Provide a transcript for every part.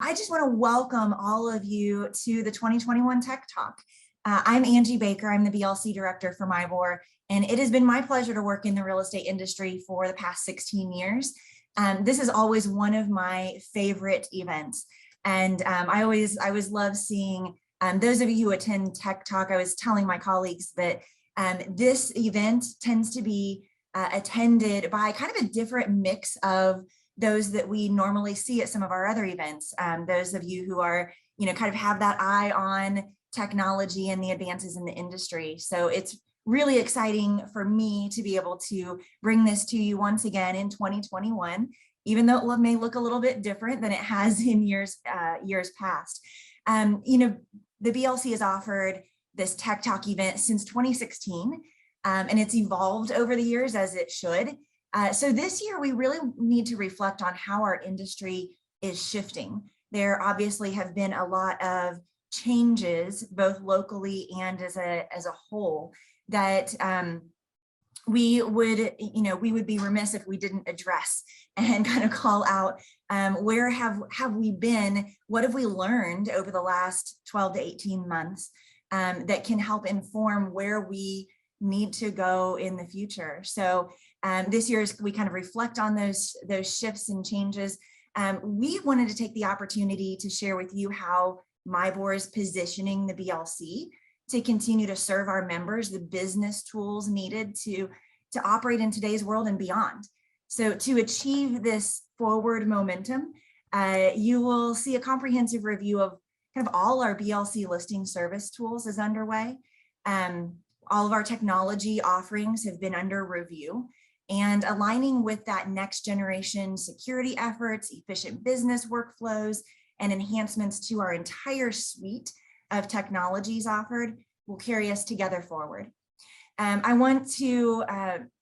I just want to welcome all of you to the 2021 Tech Talk. I'm Angie Baker. I'm the BLC director for MIBOR, and it has been my pleasure to work in the real estate industry for the past 16 years. This is always one of my favorite events, and I always love seeing those of you who attend Tech Talk. I was telling my colleagues that this event tends to be attended by kind of a different mix of those that we normally see at some of our other events. Those of you who are, kind of have that eye on technology and the advances in the industry. So it's really exciting for me to be able to bring this to you once again in 2021, even though it may look a little bit different than it has in years past. The BLC has offered this Tech Talk event since 2016, and it's evolved over the years as it should. So this year, we really need to reflect on how our industry is shifting. There obviously have been a lot of changes, both locally and as a whole, that we would be remiss if we didn't address and kind of call out where have we been, what have we learned over the last 12 to 18 months that can help inform where we need to go in the future. So this year, as we kind of reflect on those shifts and changes, we wanted to take the opportunity to share with you how MIBOR is positioning the BLC to continue to serve our members the business tools needed to operate in today's world and beyond. So to achieve this forward momentum, you will see a comprehensive review of kind of all our BLC listing service tools is underway. All of our technology offerings have been under review, and aligning with that next generation security efforts, efficient business workflows, and enhancements to our entire suite of technologies offered will carry us together forward. I want to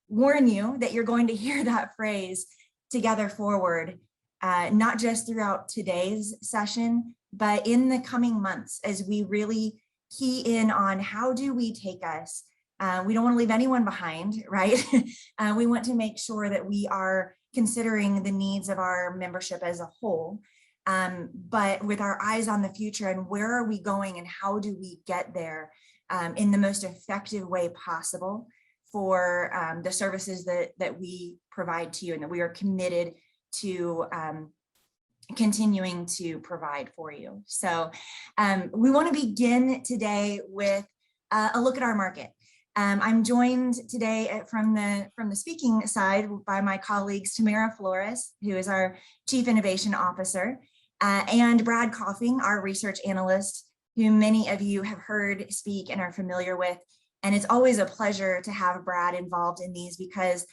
warn you that you're going to hear that phrase together forward, not just throughout today's session, but in the coming months as we really key in on how do we take us. We don't want to leave anyone behind, right? We want to make sure that we are considering the needs of our membership as a whole, but with our eyes on the future and where are we going and how do we get there in the most effective way possible for the services that we provide to you and that we are committed to continuing to provide for you. So we want to begin today with a look at our market. I'm joined today from the speaking side by my colleagues, Tamara Flores, who is our Chief Innovation Officer, and Brad Coffing, our research analyst, who many of you have heard speak and are familiar with. And it's always a pleasure to have Brad involved in these because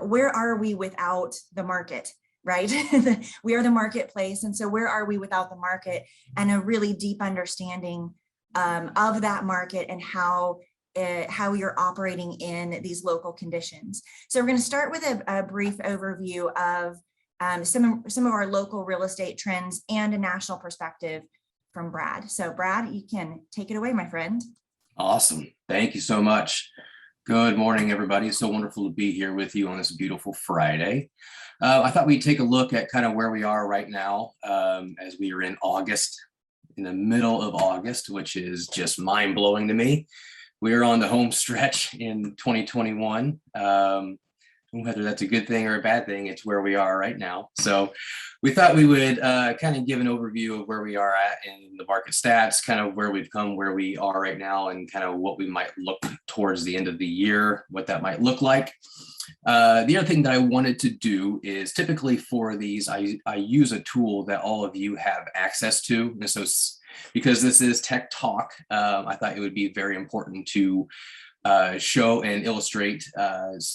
where are we without the market, right? We are the marketplace. And so where are we without the market and a really deep understanding of that market and how you're operating in these local conditions. So we're going to start with a brief overview of some of our local real estate trends and a national perspective from Brad. So Brad, you can take it away, my friend. Awesome. Thank you so much. Good morning, everybody. It's so wonderful to be here with you on this beautiful Friday. I thought we'd take a look at kind of where we are right now as we are in August, in the middle of August, which is just mind-blowing to me. We're on the home stretch in 2021. Whether that's a good thing or a bad thing, it's where we are right now. So we thought we would kind of give an overview of where we are at in the market stats, kind of where we've come, where we are right now, and kind of what we might look towards the end of the year, what that might look like. The other thing that I wanted to do is typically for these, I use a tool that all of you have access to. And so because this is Tech Talk, I thought it would be very important to show and illustrate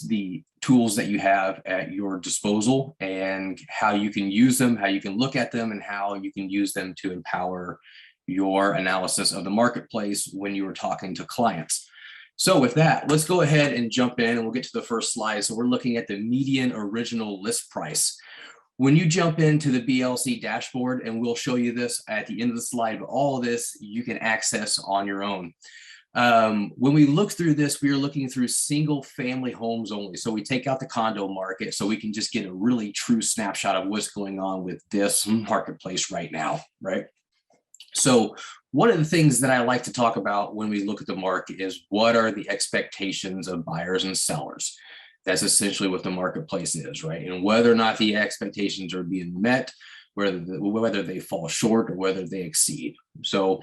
the tools that you have at your disposal and how you can use them, how you can look at them, and how you can use them to empower your analysis of the marketplace when you are talking to clients. So with that, let's go ahead and jump in and we'll get to the first slide. So we're looking at the median original list price. When you jump into the BLC dashboard, and we'll show you this at the end of the slide, but all of this you can access on your own. When we look through this, we are looking through single family homes only. So we take out the condo market so we can just get a really true snapshot of what's going on with this marketplace right now, right? So one of the things that I like to talk about when we look at the market is what are the expectations of buyers and sellers? That's essentially what the marketplace is, right? And whether or not the expectations are being met, whether they fall short or whether they exceed. So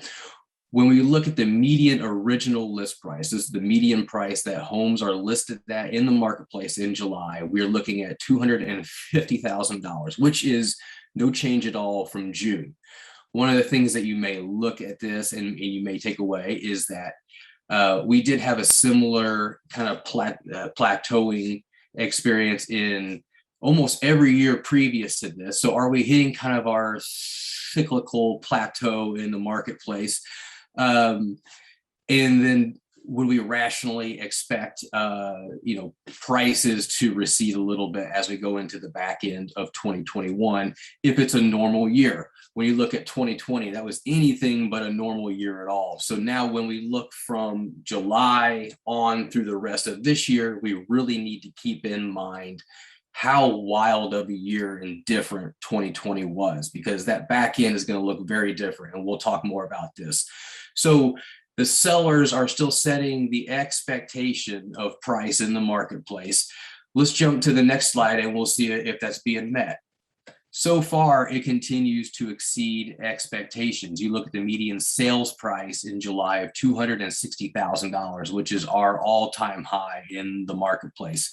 when we look at the median original list price, this is the median price that homes are listed at in the marketplace in July, we're looking at $250,000, which is no change at all from June. One of the things that you may look at this and you may take away is that we did have a similar kind of plateauing experience in almost every year previous to this. So are we hitting kind of our cyclical plateau in the marketplace? And then would we rationally expect, prices to recede a little bit as we go into the back end of 2021 if it's a normal year? When you look at 2020, that was anything but a normal year at all. So now when we look from July on through the rest of this year, we really need to keep in mind how wild of a year and different 2020 was, because that back end is going to look very different. And we'll talk more about this. So the sellers are still setting the expectation of price in the marketplace. Let's jump to the next slide and we'll see if that's being met. So far, it continues to exceed expectations. You look at the median sales price in July of $260,000, which is our all-time high in the marketplace.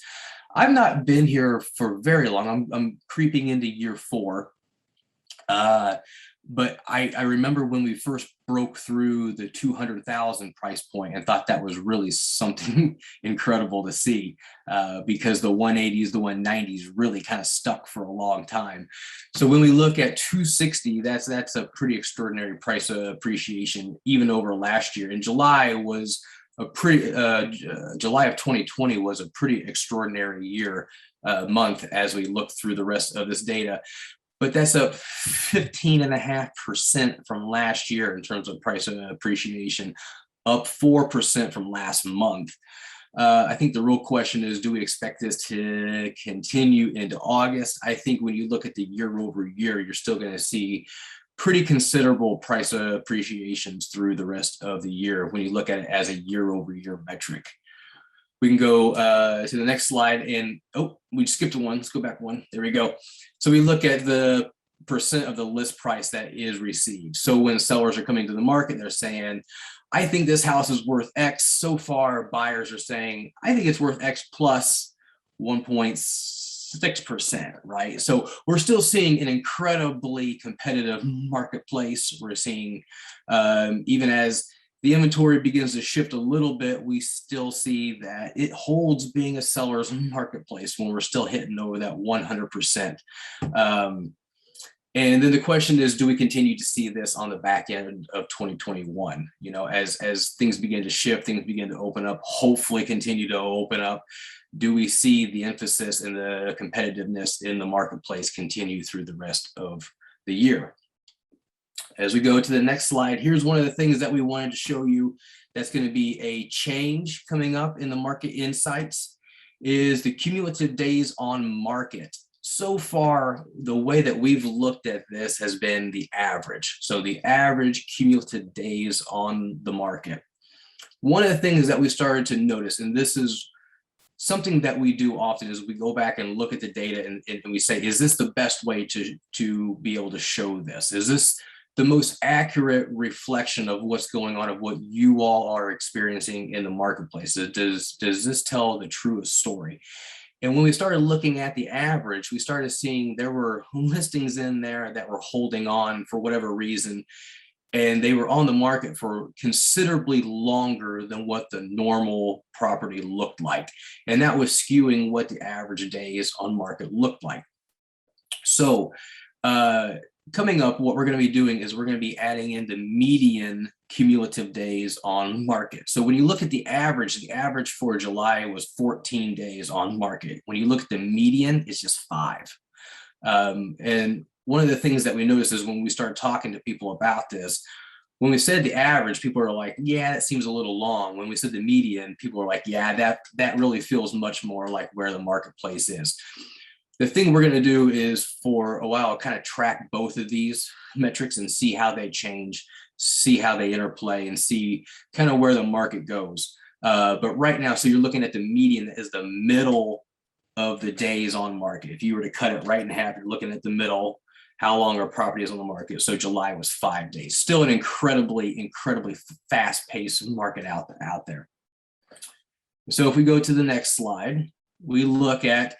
I've not been here for very long. I'm creeping into year 4. But I remember when we first broke through the 200,000 price point and thought that was really something incredible to see, because the 180s, the 190s really kind of stuck for a long time. So when we look at 260, that's a pretty extraordinary price appreciation even over last year. And July was July of 2020 was a pretty extraordinary month as we look through the rest of this data. But that's up 15.5% from last year in terms of price appreciation, up 4% from last month. I think the real question is, do we expect this to continue into August? I think when you look at the year over year, you're still going to see pretty considerable price appreciations through the rest of the year when you look at it as a year over year metric. We can go to the next slide and, we skipped one. Let's go back one. There we go. So we look at the percent of the list price that is received. So when sellers are coming to the market, they're saying, I think this house is worth X. So far, buyers are saying, I think it's worth X plus 1.6%, right? So we're still seeing an incredibly competitive marketplace. We're seeing, even as the inventory begins to shift a little bit, we still see that it holds being a seller's marketplace when we're still hitting over that 100%. And then the question is, do we continue to see this on the back end of 2021? As things begin to shift, things begin to open up, hopefully continue to open up. Do we see the emphasis and the competitiveness in the marketplace continue through the rest of the year? As we go to the next slide, here's one of the things that we wanted to show you that's going to be a change coming up in the market insights is the cumulative days on market. So far, the way that we've looked at this has been the average. So the average cumulative days on the market. One of the things that we started to notice, and this is something that we do often, is we go back and look at the data and we say, is this the best way to be able to show this? Is this the most accurate reflection of what's going on, of what you all are experiencing in the marketplace? Does this tell the truest story? And when we started looking at the average, we started seeing there were listings in there that were holding on for whatever reason, and they were on the market for considerably longer than what the normal property looked like. And that was skewing what the average days on market looked like. So, coming up, what we're going to be doing is we're going to be adding in the median cumulative days on market. So when you look at the average for July was 14 days on market. When you look at the median, it's just 5. And one of the things that we noticed is when we started talking to people about this, When we said the average, people are like, yeah, that seems a little long. When we said the median, people are like, yeah, that really feels much more like where the marketplace is. The thing we're going to do is for a while kind of track both of these metrics and see how they change, see how they interplay, and see kind of where the market goes. But right now, so you're looking at the median that is the middle of the days on market. If you were to cut it right in half, you're looking at the middle, how long our property is on the market. So July was 5 days, still an incredibly fast-paced market out there. So if we go to the next slide, we look at,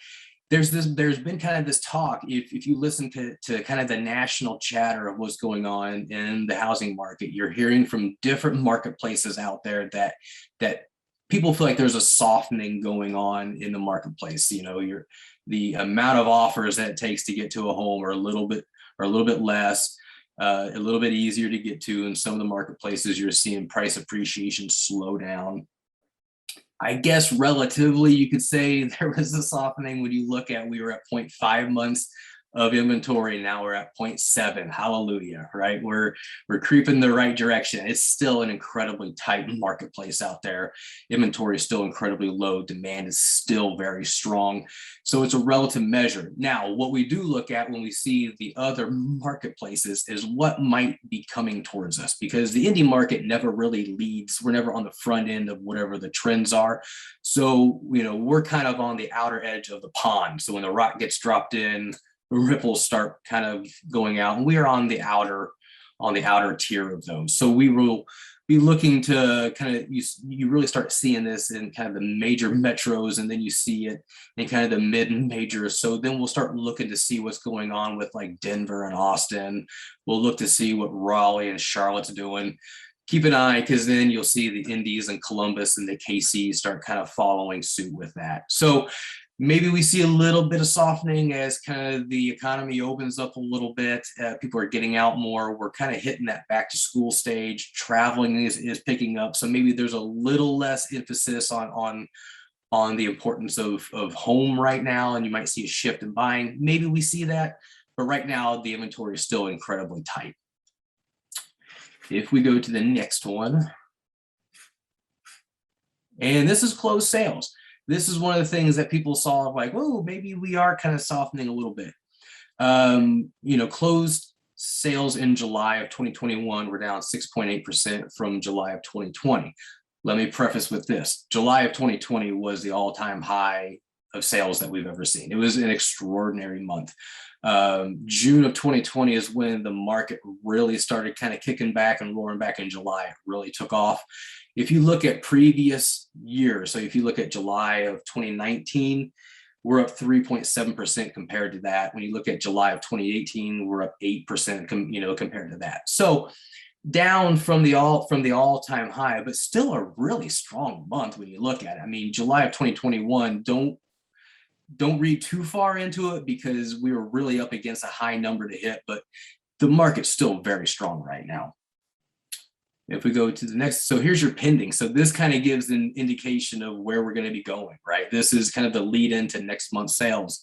there's been kind of this talk, if you listen to kind of the national chatter of what's going on in the housing market, you're hearing from different marketplaces out there that people feel like there's a softening going on in the marketplace. The amount of offers that it takes to get to a home are a little bit less, a little bit easier to get to. In some of the marketplaces, you're seeing price appreciation slow down. I guess relatively, you could say there was a softening when you look at, we were at 0.5 months of inventory. Now we're at 0.7. Hallelujah, right? We're creeping the right direction. It's still an incredibly tight marketplace out there. Inventory is still incredibly low. Demand is still very strong. So it's a relative measure. Now, what we do look at when we see the other marketplaces is what might be coming towards us, because the indie market never really leads. We're never on the front end of whatever the trends are. So, we're kind of on the outer edge of the pond. So when the rock gets dropped in, ripples start kind of going out, and we are on the outer tier of those. So we will be looking to kind of, you really start seeing this in kind of the major metros, and then you see it in kind of the mid majors. So then we'll start looking to see what's going on with like Denver and Austin. We'll look to see what Raleigh and Charlotte's doing. Keep an eye, because then you'll see the Indies and Columbus and the KC start kind of following suit with that. So maybe we see a little bit of softening as kind of the economy opens up a little bit. People are getting out more. We're kind of hitting that back to school stage. Traveling is picking up. So maybe there's a little less emphasis on the importance of home right now. And you might see a shift in buying. Maybe we see that. But right now, the inventory is still incredibly tight. If we go to the next one. And this is closed sales. This is one of the things that people saw like, oh, maybe we are kind of softening a little bit. Closed sales in July of 2021 were down 6.8% from July of 2020. Let me preface with this. July of 2020 was the all-time high of sales that we've ever seen. It was an extraordinary month. June of 2020 is when the market really started kind of kicking back and roaring back in July. It really took off. If you look at previous years, so if you look at July of 2019, we're up 3.7% compared to that. When you look at July of 2018, we're up 8%, compared to that. So down from the all-time high, but still a really strong month when you look at it. I mean, July of 2021, don't read too far into it, because we were really up against a high number to hit, but the market's still very strong right now. If we go to the next, so here's your pending. So this kind of gives an indication of where we're going to be going, right? This is kind of the lead into next month's sales.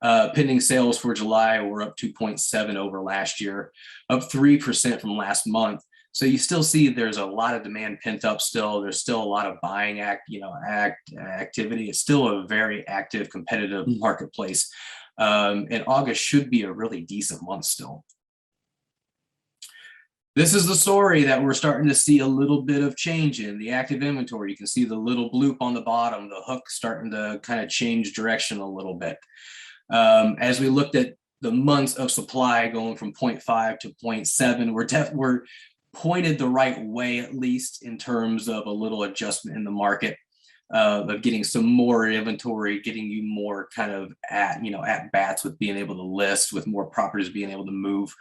Pending sales for July were up 2.7 over last year, up 3% from last month. So you still see there's a lot of demand pent up still. There's still a lot of buying activity. It's still a very active, competitive marketplace. And August should be a really decent month still. This is the story that we're starting to see a little bit of change in the active inventory. You can see the little bloop on the bottom, the hook starting to kind of change direction a little bit. As we looked at the months of supply going from 0.5 to 0.7, we're pointed the right way, at least in terms of a little adjustment in the market, of getting some more inventory, getting you more kind of at bats with being able to list, with more properties being able to move.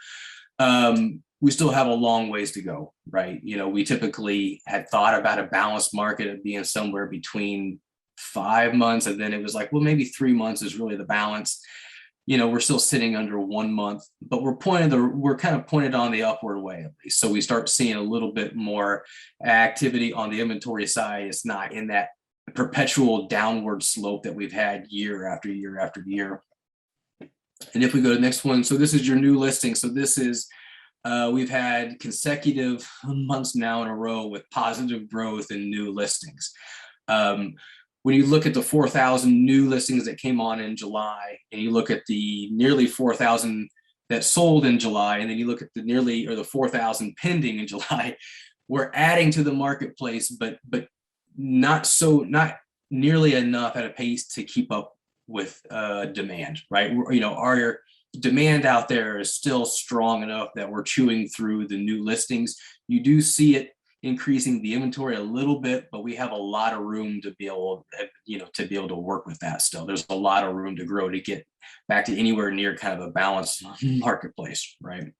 We still have a long ways to go, right? We typically had thought about a balanced market of being somewhere between 5 months, and then it was like, well, maybe 3 months is really the balance. We're still sitting under 1 month, but we're kind of pointed on the upward way at least. So we start seeing a little bit more activity on the inventory side. It's not in that perpetual downward slope that we've had year after year after year. And if we go to the next one, so this is your new listing. So this is We've had consecutive months now in a row with positive growth in new listings. When you look at the 4,000 new listings that came on in July, and you look at the nearly 4,000 that sold in July, and then you look at the 4,000 pending in July, we're adding to the marketplace, but not nearly enough at a pace to keep up with demand, right? Our demand out there is still strong enough that we're chewing through the new listings. You do see it increasing the inventory a little bit, but we have a lot of room to be able to work with that still. There's a lot of room to grow to get back to anywhere near kind of a balanced marketplace, right?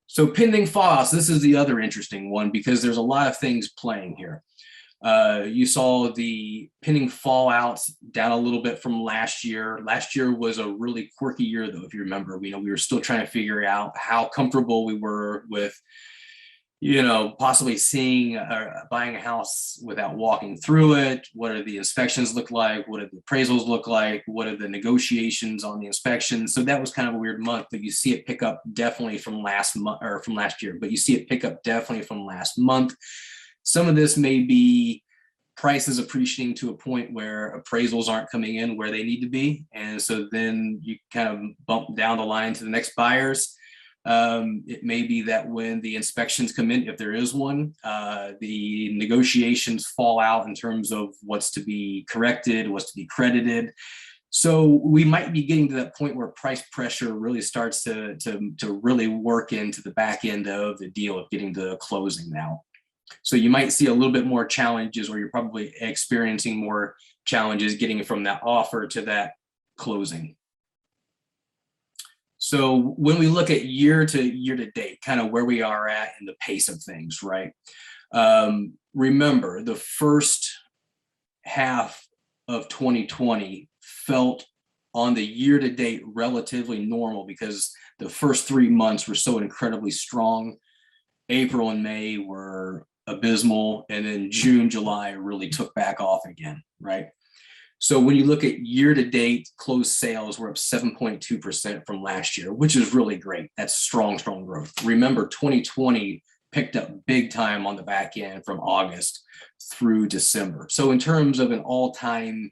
So pending fallouts, this is the other interesting one because there's a lot of things playing here. You saw the pending fallouts down a little bit from last year. Last year was a really quirky year, though, if you remember. We were still trying to figure out how comfortable we were with possibly buying a house without walking through it. What do the inspections look like? What do the appraisals look like? What are the negotiations on the inspections? So that was kind of a weird month, but you see it pick up definitely from last month or from last year, but you see it pick up definitely from last month. Some of this may be prices appreciating to a point where appraisals aren't coming in where they need to be. And so then you kind of bump down the line to the next buyers. It may be that when the inspections come in, if there is one, the negotiations fall out in terms of what's to be corrected, what's to be credited. So we might be getting to that point where price pressure really starts to really work into the back end of the deal of getting to closing now. So you might see a little bit more challenges, or you're probably experiencing more challenges getting from that offer to that closing. So when we look at year to date, kind of where we are at in the pace of things, right? Remember, the first half of 2020 felt on the year to date relatively normal because the first 3 months were so incredibly strong. April and May were abysmal, and then June, July really took back off again, right? So when you look at year-to-date closed sales, we're up 7.2% from last year, which is really great. That's strong growth. Remember, 2020 picked up big time on the back end from August through December. So in terms of an all-time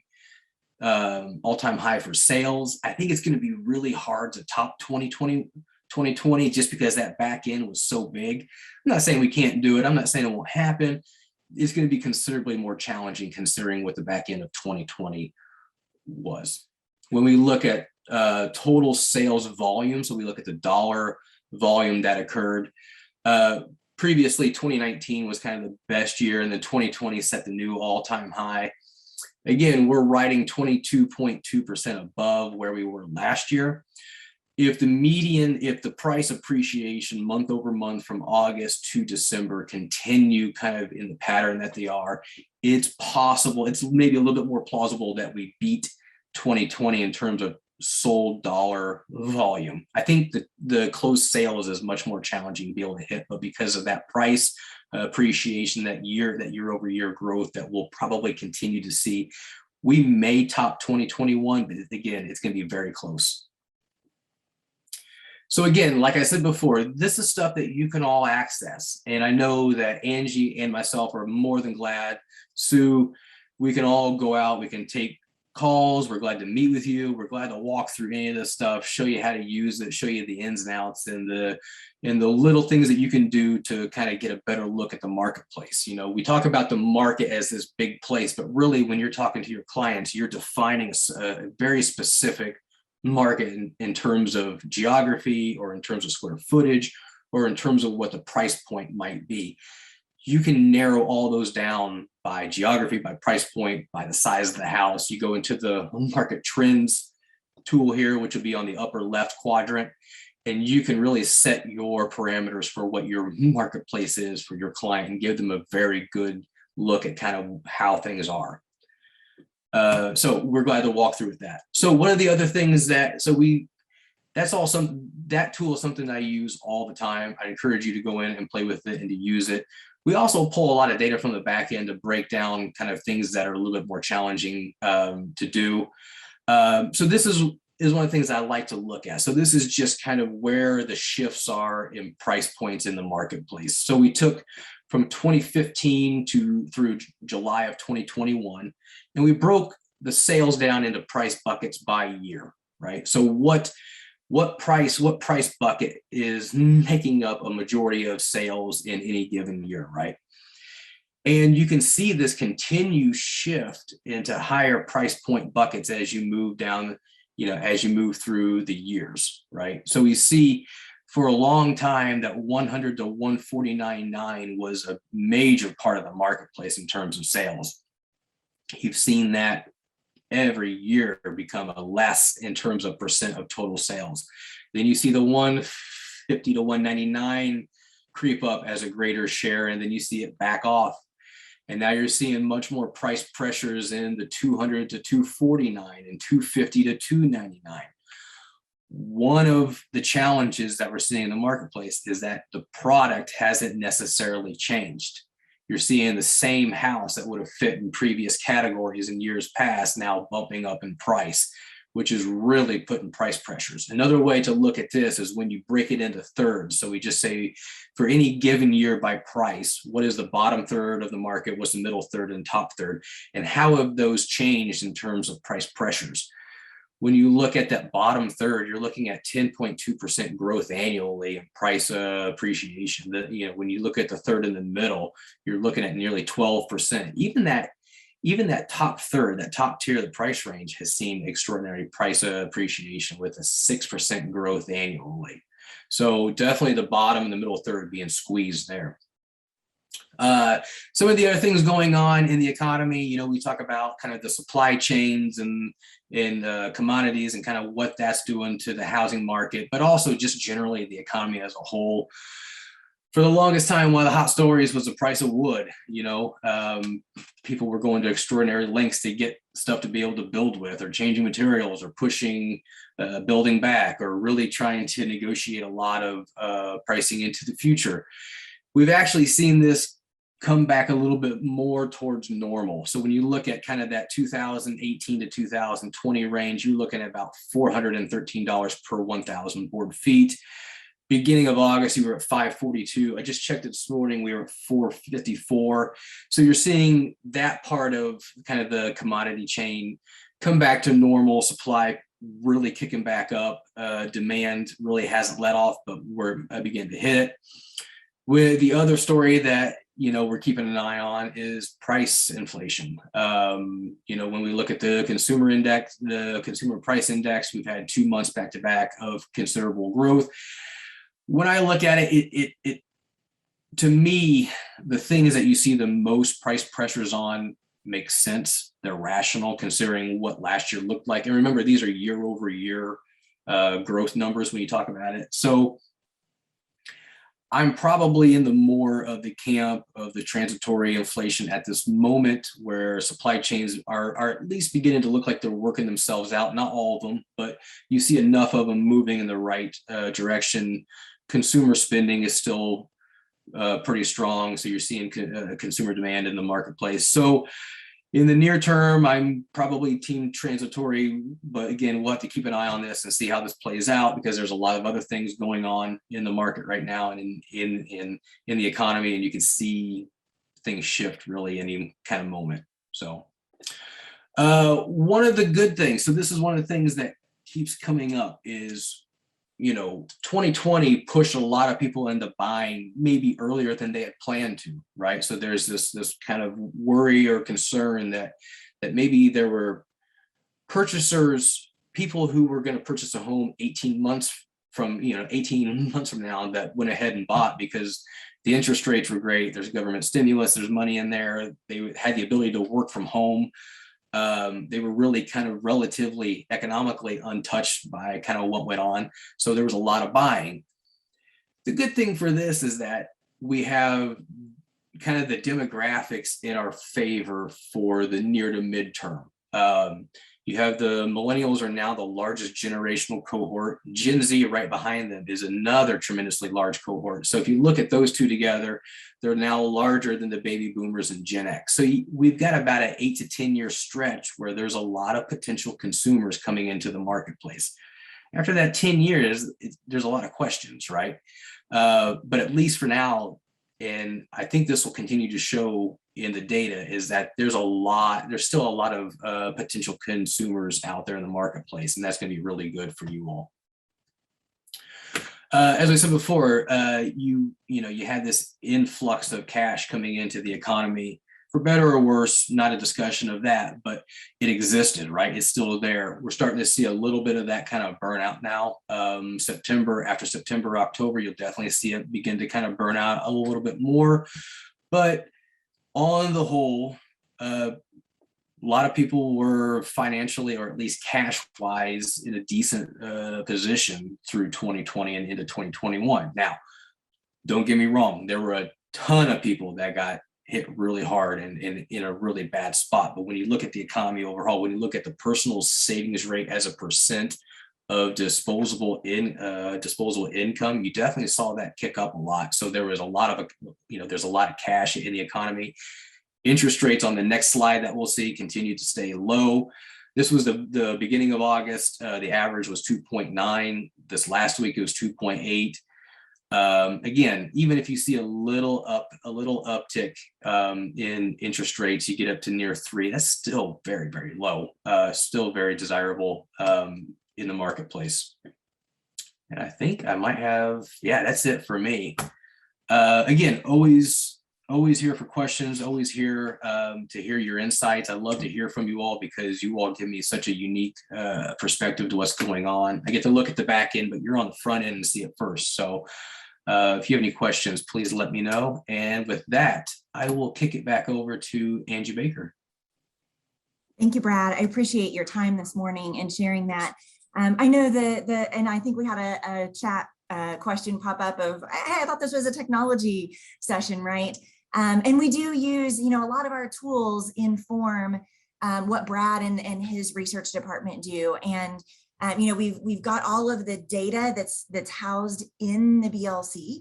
high for sales, I think it's going to be really hard to top 2020 just because that back end was so big. I'm not saying we can't do it. I'm not saying it won't happen. It's going to be considerably more challenging considering what the back end of 2020 was. When we look at total sales volume, so we look at the dollar volume that occurred, previously 2019 was kind of the best year, and then 2020 set the new all-time high. Again, we're riding 22.2% above where we were last year. If the price appreciation month over month from August to December continue kind of in the pattern that they are, it's possible, it's maybe a little bit more plausible that we beat 2020 in terms of sold dollar volume. I think the closed sales is much more challenging to be able to hit, but because of that price appreciation, that year over year growth that we'll probably continue to see, we may top 2021, but again, it's going to be very close. So again, like I said before, this is stuff that you can all access. And I know that Angie and myself are more than glad. Sue, we can all go out, we can take calls. We're glad to meet with you. We're glad to walk through any of this stuff, show you how to use it, show you the ins and outs and the little things that you can do to kind of get a better look at the marketplace. We talk about the market as this big place, but really when you're talking to your clients, you're defining a very specific market in terms of geography or in terms of square footage or in terms of what the price point might be. You can narrow all those down by geography, by price point, by the size of the house. You go into the market trends tool here, which will be on the upper left quadrant, and you can really set your parameters for what your marketplace is for your client and give them a very good look at kind of how things are. So we're glad to walk through with that. So one of the other things that tool is something I use all the time. I encourage you to go in and play with it and to use it. We also pull a lot of data from the back end to break down kind of things that are a little bit more challenging to do. So this is is one of the things I like to look at. So this is just kind of where the shifts are in price points in the marketplace. So we took from 2015 through July of 2021, and we broke the sales down into price buckets by year, right? So what price bucket is making up a majority of sales in any given year, right? And you can see this continue shift into higher price point buckets as you move down, as you move through the years, right? So we see for a long time that 100 to 149.9 was a major part of the marketplace in terms of sales. You've seen that every year become a less in terms of percent of total sales. Then you see the 150 to 199 creep up as a greater share, and then you see it back off. And now you're seeing much more price pressures in the 200 to 249 and 250 to 299. One of the challenges that we're seeing in the marketplace is that the product hasn't necessarily changed. You're seeing the same house that would have fit in previous categories in years past now bumping up in price, which is really putting price pressures. Another way to look at this is when you break it into thirds. So we just say for any given year by price, what is the bottom third of the market, what's the middle third and top third, and how have those changed in terms of price pressures? When you look at that bottom third, you're looking at 10.2% growth annually in price appreciation. When you look at the third in the middle, you're looking at nearly 12%. Even that top third, that top tier of the price range has seen extraordinary price appreciation with a 6% growth annually. So definitely the bottom and the middle third being squeezed there. Some of the other things going on in the economy, we talk about kind of the supply chains and commodities and kind of what that's doing to the housing market, but also just generally the economy as a whole. For the longest time, one of the hot stories was the price of wood. People were going to extraordinary lengths to get stuff to be able to build with, or changing materials, or pushing building back, or really trying to negotiate a lot of pricing into the future. We've actually seen this come back a little bit more towards normal. So when you look at kind of that 2018 to 2020 range, you're looking at about $413 per 1,000 board feet. Beginning of August, you were at $542. I just checked it this morning, we were at $454. So you're seeing that part of kind of the commodity chain come back to normal, supply really kicking back up. Demand really hasn't let off, but we're beginning to hit. With the other story that we're keeping an eye on is price inflation. When we look at the consumer index, the consumer price index, we've had 2 months back to back of considerable growth. When I look at it, to me, the things that you see the most price pressures on make sense. They're rational considering what last year looked like. And remember, these are year over year growth numbers when you talk about it. So I'm probably in the more of the camp of the transitory inflation at this moment, where supply chains are at least beginning to look like they're working themselves out. Not all of them, but you see enough of them moving in the right direction. Consumer spending is still pretty strong. So you're seeing consumer demand in the marketplace. So in the near term, I'm probably team transitory, but again, we'll have to keep an eye on this and see how this plays out, because there's a lot of other things going on in the market right now and in the economy, and you can see things shift really any kind of moment. So one of the good things, so this is one of the things that keeps coming up is, 2020 pushed a lot of people into buying maybe earlier than they had planned to, right? So there's this kind of worry or concern that maybe there were purchasers, people who were going to purchase a home 18 months from now, that went ahead and bought because the interest rates were great. There's government stimulus, there's money in there. They had the ability to work from home. They were really kind of relatively economically untouched by kind of what went on. So there was a lot of buying. The good thing for this is that we have kind of the demographics in our favor for the near to midterm. You have the millennials are now the largest generational cohort. Gen Z right behind them is another tremendously large cohort. So if you look at those two together, they're now larger than the baby boomers and Gen X. So we've got about an 8 to 10 year stretch where there's a lot of potential consumers coming into the marketplace. After that 10 years, there's a lot of questions, right? But at least for now, and I think this will continue to show in the data, is that there's still a lot of potential consumers out there in the marketplace, and that's going to be really good for you all. As I said before, you had this influx of cash coming into the economy. For better or worse, not a discussion of that, but it existed, right? It's still there. We're starting to see a little bit of that kind of burnout now. After September, October, you'll definitely see it begin to kind of burn out a little bit more. But on the whole, a lot of people were financially, or at least cash-wise, in a decent position through 2020 and into 2021. Now, don't get me wrong, there were a ton of people that got hit really hard and in a really bad spot. But when you look at the economy overall, when you look at the personal savings rate as a percent of disposable income, you definitely saw that kick up a lot. So there was there's a lot of cash in the economy. Interest rates on the next slide that we'll see continue to stay low. This was the beginning of August. The average was 2.9. This last week it was 2.8. Again, even if you see a little uptick in interest rates, you get up to near 3. That's still very, very low. Still very desirable in the marketplace. And I think I might have, that's it for me. Again, always here for questions, always here to hear your insights. I love to hear from you all because you all give me such a unique perspective to what's going on. I get to look at the back end, but you're on the front end and see it first. So if you have any questions, please let me know. And with that, I will kick it back over to Angie Baker. Thank you, Brad. I appreciate your time this morning and sharing that. I know and I think we had a chat question pop up of, hey, I thought this was a technology session, right? And we do use, a lot of our tools inform what Brad and his research department do. And we've got all of the data that's housed in the BLC,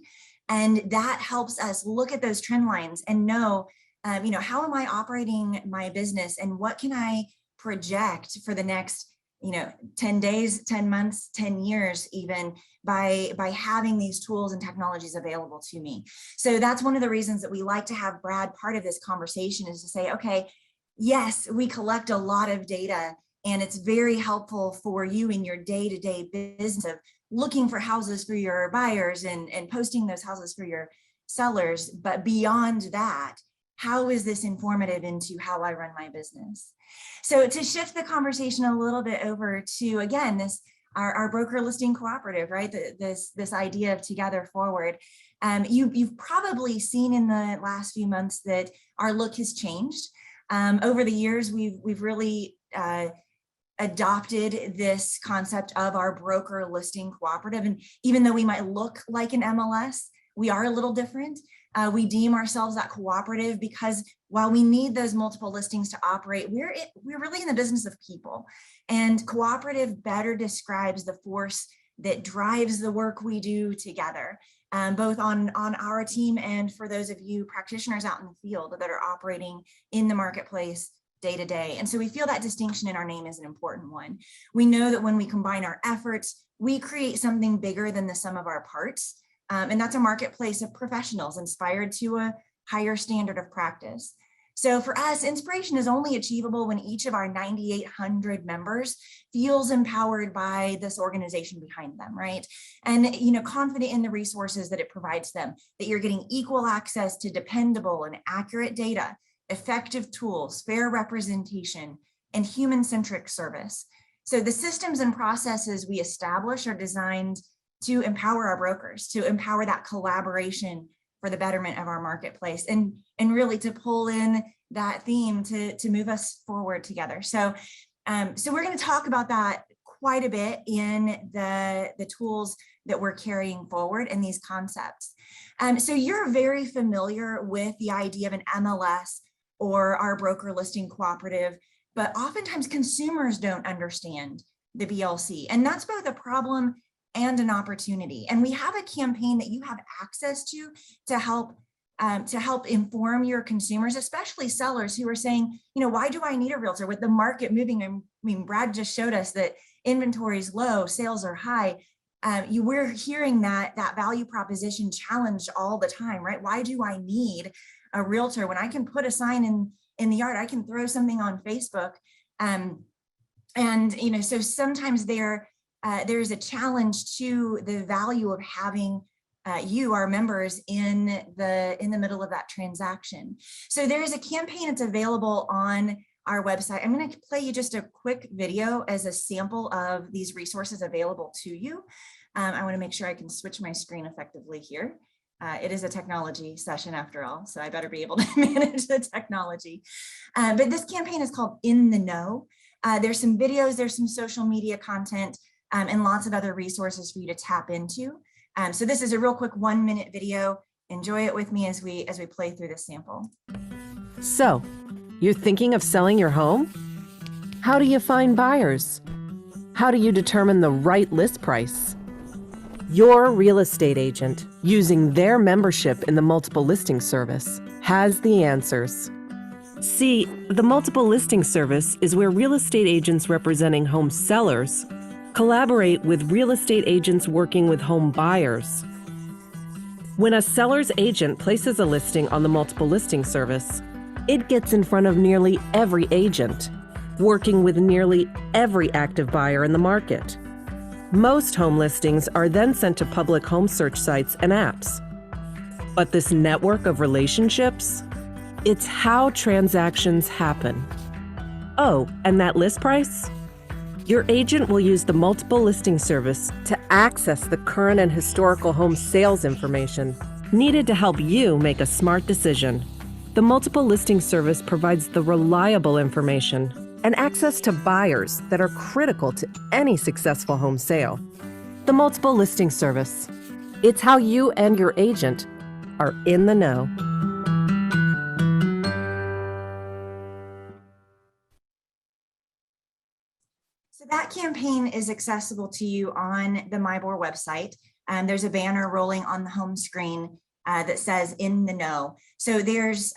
and that helps us look at those trend lines and know, how am I operating my business and what can I project for the next, 10 days, 10 months, 10 years, even by having these tools and technologies available to me. So that's one of the reasons that we like to have Brad part of this conversation, is to say, okay, yes, we collect a lot of data, and it's very helpful for you in your day-to-day business of looking for houses for your buyers and posting those houses for your sellers. But beyond that, how is this informative into how I run my business? So to shift the conversation a little bit over to, again, our broker listing cooperative, right? This idea of together forward. You've probably seen in the last few months that our look has changed. Over the years, we've really adopted this concept of our broker listing cooperative. And even though we might look like an MLS, we are a little different. We deem ourselves that cooperative because while we need those multiple listings to operate, we're really in the business of people. And cooperative better describes the force that drives the work we do together, both on our team and for those of you practitioners out in the field that are operating in the marketplace day to day. And so we feel that distinction in our name is an important one. We know that when we combine our efforts, we create something bigger than the sum of our parts. And that's a marketplace of professionals inspired to a higher standard of practice. So for us, inspiration is only achievable when each of our 9,800 members feels empowered by this organization behind them, right? And, confident in the resources that it provides them, that you're getting equal access to dependable and accurate data, effective tools, fair representation, and human-centric service. So the systems and processes we establish are designed to empower our brokers, to empower that collaboration for the betterment of our marketplace, and really to pull in that theme to move us forward together. So we're going to talk about that quite a bit in the tools that we're carrying forward and these concepts. So you're very familiar with the idea of an MLS or our broker listing cooperative. but oftentimes consumers don't understand the BLC. And that's both a problem and an opportunity. And we have a campaign that you have access to help inform your consumers, especially sellers who are saying, why do I need a realtor with the market moving? I mean, Brad just showed us that inventory is low, sales are high. We're hearing that value proposition challenged all the time, right? Why do I need a realtor when I can put a sign in the yard? I can throw something on Facebook. So sometimes there's a challenge to the value of having our members in the middle of that transaction. So there is a campaign that's available on our website. I'm going to play you just a quick video as a sample of these resources available to you. I want to make sure I can switch my screen effectively here. It is a technology session after all, so I better be able to manage the technology. But this campaign is called In the Know. There's some videos, there's some social media content, and lots of other resources for you to tap into. So this is a real quick 1-minute video. Enjoy it with me as we play through this sample. So, you're thinking of selling your home? How do you find buyers? How do you determine the right list price? Your real estate agent, using their membership in the Multiple Listing Service, has the answers. See, the Multiple Listing Service is where real estate agents representing home sellers collaborate with real estate agents working with home buyers. When a seller's agent places a listing on the Multiple Listing Service, it gets in front of nearly every agent, working with nearly every active buyer in the market. Most home listings are then sent to public home search sites and apps. But this network of relationships, it's how transactions happen. Oh, and that list price? Your agent will use the Multiple Listing Service to access the current and historical home sales information needed to help you make a smart decision. The Multiple Listing Service provides the reliable information and access to buyers that are critical to any successful home sale. The Multiple Listing Service. It's how you and your agent are in the know. So that campaign is accessible to you on the MIBOR website. There's a banner rolling on the home screen that says In the Know. So there's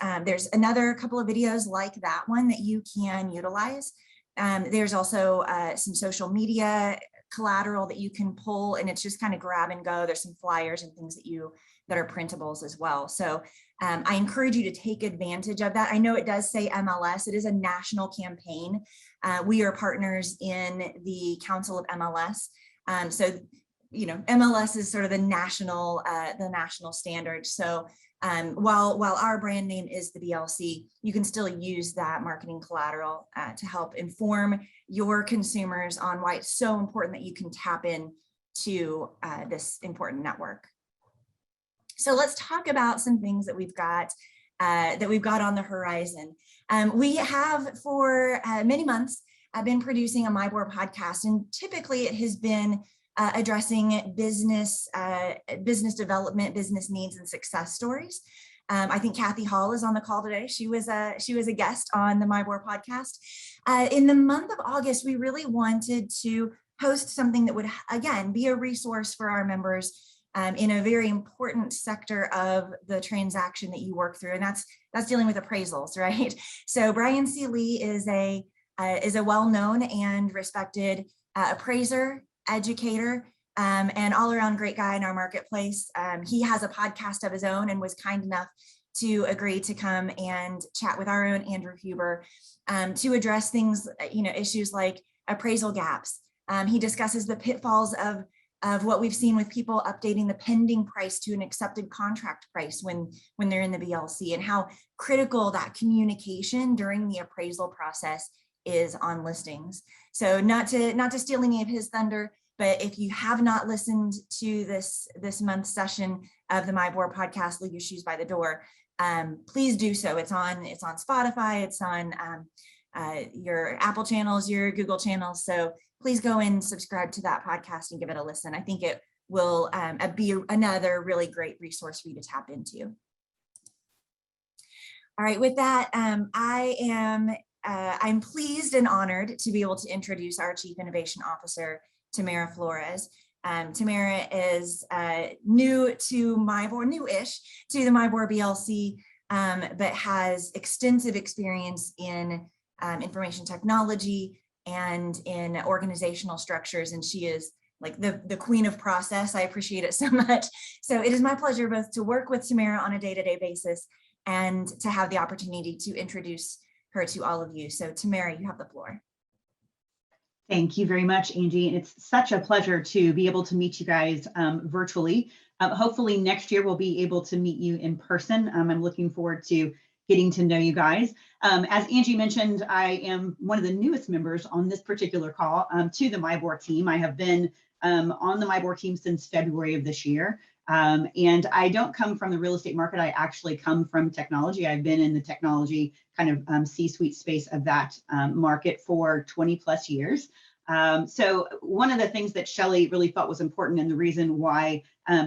another couple of videos like that one that you can utilize. There's also some social media collateral that you can pull, and it's just kind of grab and go. There's some flyers and things that are printables as well. So I encourage you to take advantage of that. I know it does say MLS. It is a national campaign. We are partners in the Council of MLS. So MLS is sort of the national standard. So while our brand name is the BLC, you can still use that marketing collateral to help inform your consumers on why it's so important that you can tap in to this important network. So let's talk about some things that we've got on the horizon. We have for many months been producing a MIBOR podcast, and typically it has been addressing business development, business needs, and success stories. I think Kathy Hall is on the call today. She was a guest on the MIBOR podcast. In the month of August, we really wanted to host something that would, again, be a resource for our members in a very important sector of the transaction that you work through, and that's dealing with appraisals, right? So Brian C. Lee is a well-known and respected appraiser, educator, and all-around great guy in our marketplace. He has a podcast of his own and was kind enough to agree to come and chat with our own Andrew Huber to address things, issues like appraisal gaps. He discusses the pitfalls of what we've seen with people updating the pending price to an accepted contract price when they're in the BLC, and how critical that communication during the appraisal process is on listings. So not to steal any of his thunder, but if you have not listened to this month's session of the MIBOR podcast, Leave Your Shoes by the Door, please do so. It's on Spotify, it's on your Apple channels, your Google channels. So please go and subscribe to that podcast and give it a listen. I think it will be another really great resource for you to tap into. All right, with that, I am I'm pleased and honored to be able to introduce our Chief Innovation Officer, Tamara Flores. Tamara is new to MIBOR, new-ish to the MIBOR BLC, but has extensive experience in information technology and in organizational structures. And she is like the queen of process. I appreciate it so much. So it is my pleasure both to work with Tamara on a day-to-day basis and to have the opportunity to introduce her to all of you. So Tamara, you have the floor. Thank you very much, Angie. And it's such a pleasure to be able to meet you guys virtually. Hopefully next year we'll be able to meet you in person. I'm looking forward to getting to know you guys. As Angie mentioned, I am one of the newest members on this particular call to the MIBOR team. I have been on the MIBOR team since February of this year. And I don't come from the real estate market. I actually come from technology. I've been in the technology kind of C-suite space of that market for 20 plus years. So one of the things that Shelley really thought was important, and the reason why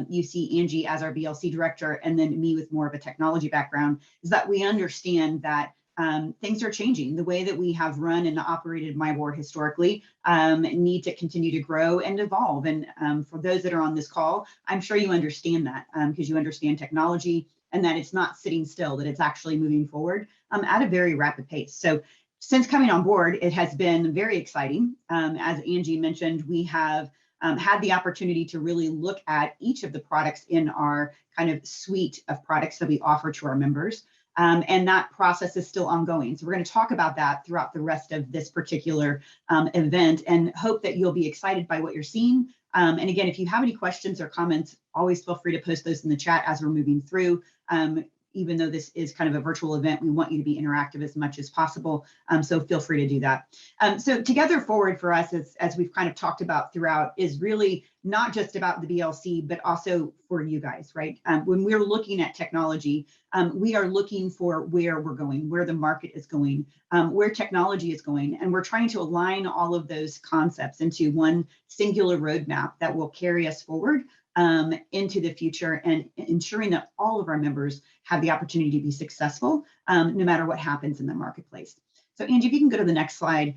you see Angie as our BLC director and then me with more of a technology background, is that we understand that things are changing. The way that we have run and operated MIBOR historically need to continue to grow and evolve. And for those that are on this call, I'm sure you understand that because you understand technology and that it's not sitting still, that it's actually moving forward at a very rapid pace. So since coming on board, it has been very exciting. As Angie mentioned, we have had the opportunity to really look at each of the products in our kind of suite of products that we offer to our members. And that process is still ongoing. So we're going to talk about that throughout the rest of this particular event and hope that you'll be excited by what you're seeing. And again, if you have any questions or comments, always feel free to post those in the chat as we're moving through. Even though this is kind of a virtual event, we want you to be interactive as much as possible. So feel free to do that. So Together Forward for us, as we've kind of talked about throughout, is really not just about the BLC, but also for you guys, right? When we're looking at technology, we are looking for where we're going, where the market is going, where technology is going. And we're trying to align all of those concepts into one singular roadmap that will carry us forward into the future and ensuring that all of our members have the opportunity to be successful no matter what happens in the marketplace. So Angie, if you can go to the next slide.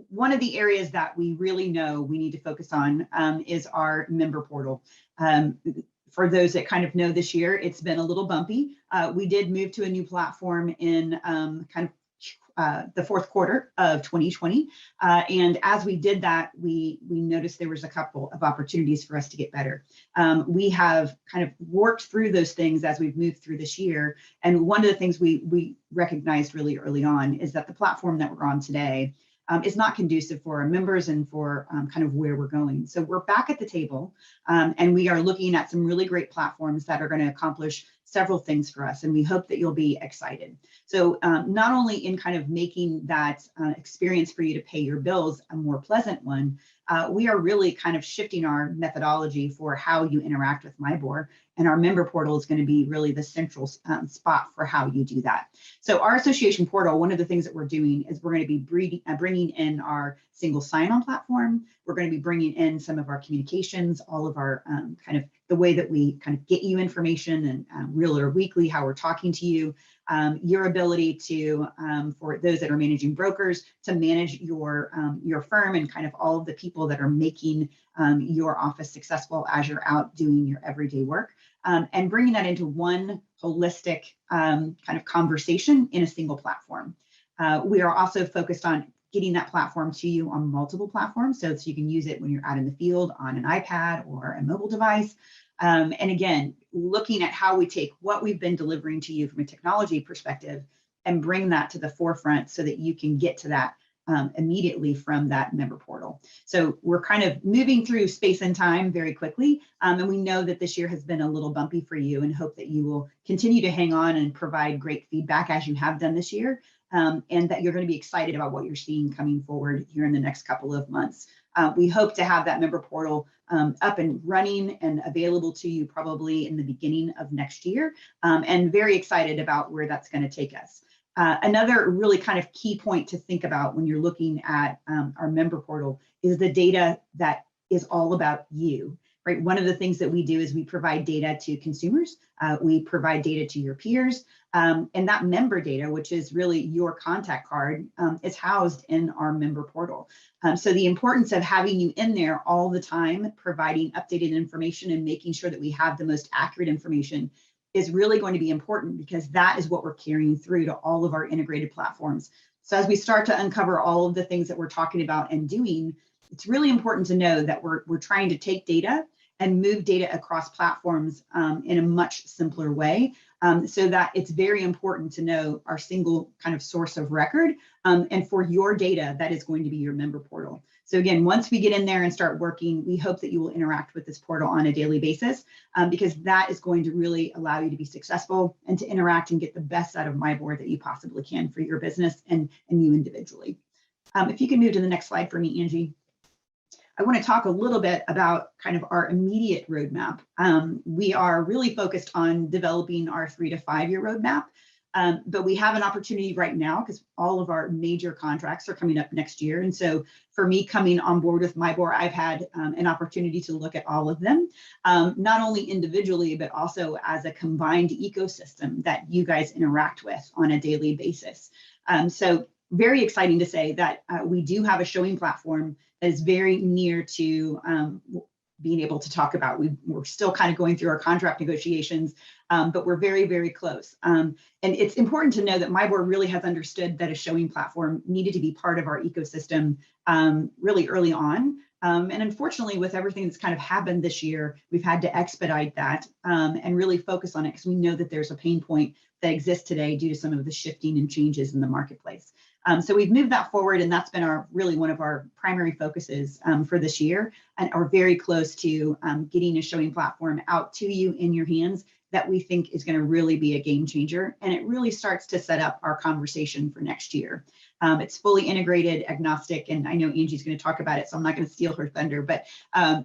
One of the areas that we really know we need to focus on is our member portal. For those that kind of know this year, it's been a little bumpy. We did move to a new platform in the fourth quarter of 2020. And as we did that, we noticed there was a couple of opportunities for us to get better. We have kind of worked through those things as we've moved through this year. And one of the things we recognized really early on is that the platform that we're on today is not conducive for our members and for kind of where we're going. So we're back at the table and we are looking at some really great platforms that are going to accomplish several things for us. And we hope that you'll be excited. So not only in kind of making that experience for you to pay your bills a more pleasant one, we are really kind of shifting our methodology for how you interact with MIBOR. And our member portal is going to be really the central spot for how you do that. So our association portal, one of the things that we're doing is we're going to be bringing in our single sign-on platform. We're going to be bringing in some of our communications, all of our kind of the way that we kind of get you information and Realtor Weekly, how we're talking to you, your ability to, for those that are managing brokers, to manage your firm and kind of all of the people that are making your office successful as you're out doing your everyday work, and bringing that into one holistic kind of conversation in a single platform. We are also focused on getting that platform to you on multiple platforms so you can use it when you're out in the field on an iPad or a mobile device. And again, looking at how we take what we've been delivering to you from a technology perspective and bring that to the forefront so that you can get to that immediately from that member portal. So we're kind of moving through space and time very quickly. And we know that this year has been a little bumpy for you and hope that you will continue to hang on and provide great feedback as you have done this year. And that you're going to be excited about what you're seeing coming forward here in the next couple of months. We hope to have that member portal up and running and available to you probably in the beginning of next year, and very excited about where that's going to take us. Another really kind of key point to think about when you're looking at our member portal is the data that is all about you. right? One of the things that we do is we provide data to consumers. We provide data to your peers. And that member data, which is really your contact card, is housed in our member portal. So the importance of having you in there all the time, providing updated information and making sure that we have the most accurate information is really going to be important, because that is what we're carrying through to all of our integrated platforms. So as we start to uncover all of the things that we're talking about and doing, it's really important to know that we're trying to take data and move data across platforms in a much simpler way, so that it's very important to know our single kind of source of record. And for your data, that is going to be your member portal. So again, once we get in there and start working, we hope that you will interact with this portal on a daily basis, because that is going to really allow you to be successful and to interact and get the best out of MIBOR that you possibly can for your business and you individually. If you can move to the next slide for me, Angie. I want to talk a little bit about kind of our immediate roadmap. We are really focused on developing our 3 to 5 year roadmap, but we have an opportunity right now because all of our major contracts are coming up next year. And so for me coming on board with MIBOR, I've had an opportunity to look at all of them, not only individually, but also as a combined ecosystem that you guys interact with on a daily basis. So very exciting to say that we do have a showing platform that is very near to being able to talk about. We're still kind of going through our contract negotiations, but we're very, very close. And it's important to know that MIBOR really has understood that a showing platform needed to be part of our ecosystem really early on. And unfortunately, with everything that's kind of happened this year, we've had to expedite that and really focus on it, because we know that there's a pain point that exists today due to some of the shifting and changes in the marketplace. So we've moved that forward, and that's been really one of our primary focuses for this year, and are very close to getting a showing platform out to you in your hands that we think is going to really be a game changer. And it really starts to set up our conversation for next year. It's fully integrated, agnostic, and I know Angie's going to talk about it, so I'm not going to steal her thunder, but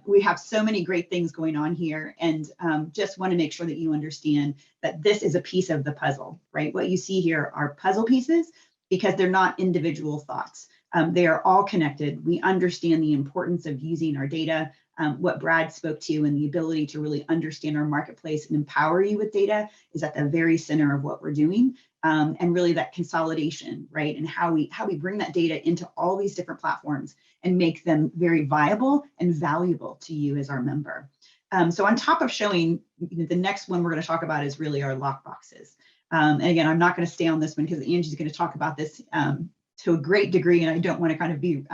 we have so many great things going on here, and just want to make sure that you understand that this is a piece of the puzzle, right? What you see here are puzzle pieces, because they're not individual thoughts. They are all connected. We understand the importance of using our data, what Brad spoke to, and the ability to really understand our marketplace and empower you with data is at the very center of what we're doing. And really that consolidation, right? And how we bring that data into all these different platforms and make them very viable and valuable to you as our member. So on top of showing, the next one we're going to talk about is really our lockboxes. And again, I'm not going to stay on this one because Angie's going to talk about this to a great degree, and I don't want to kind of be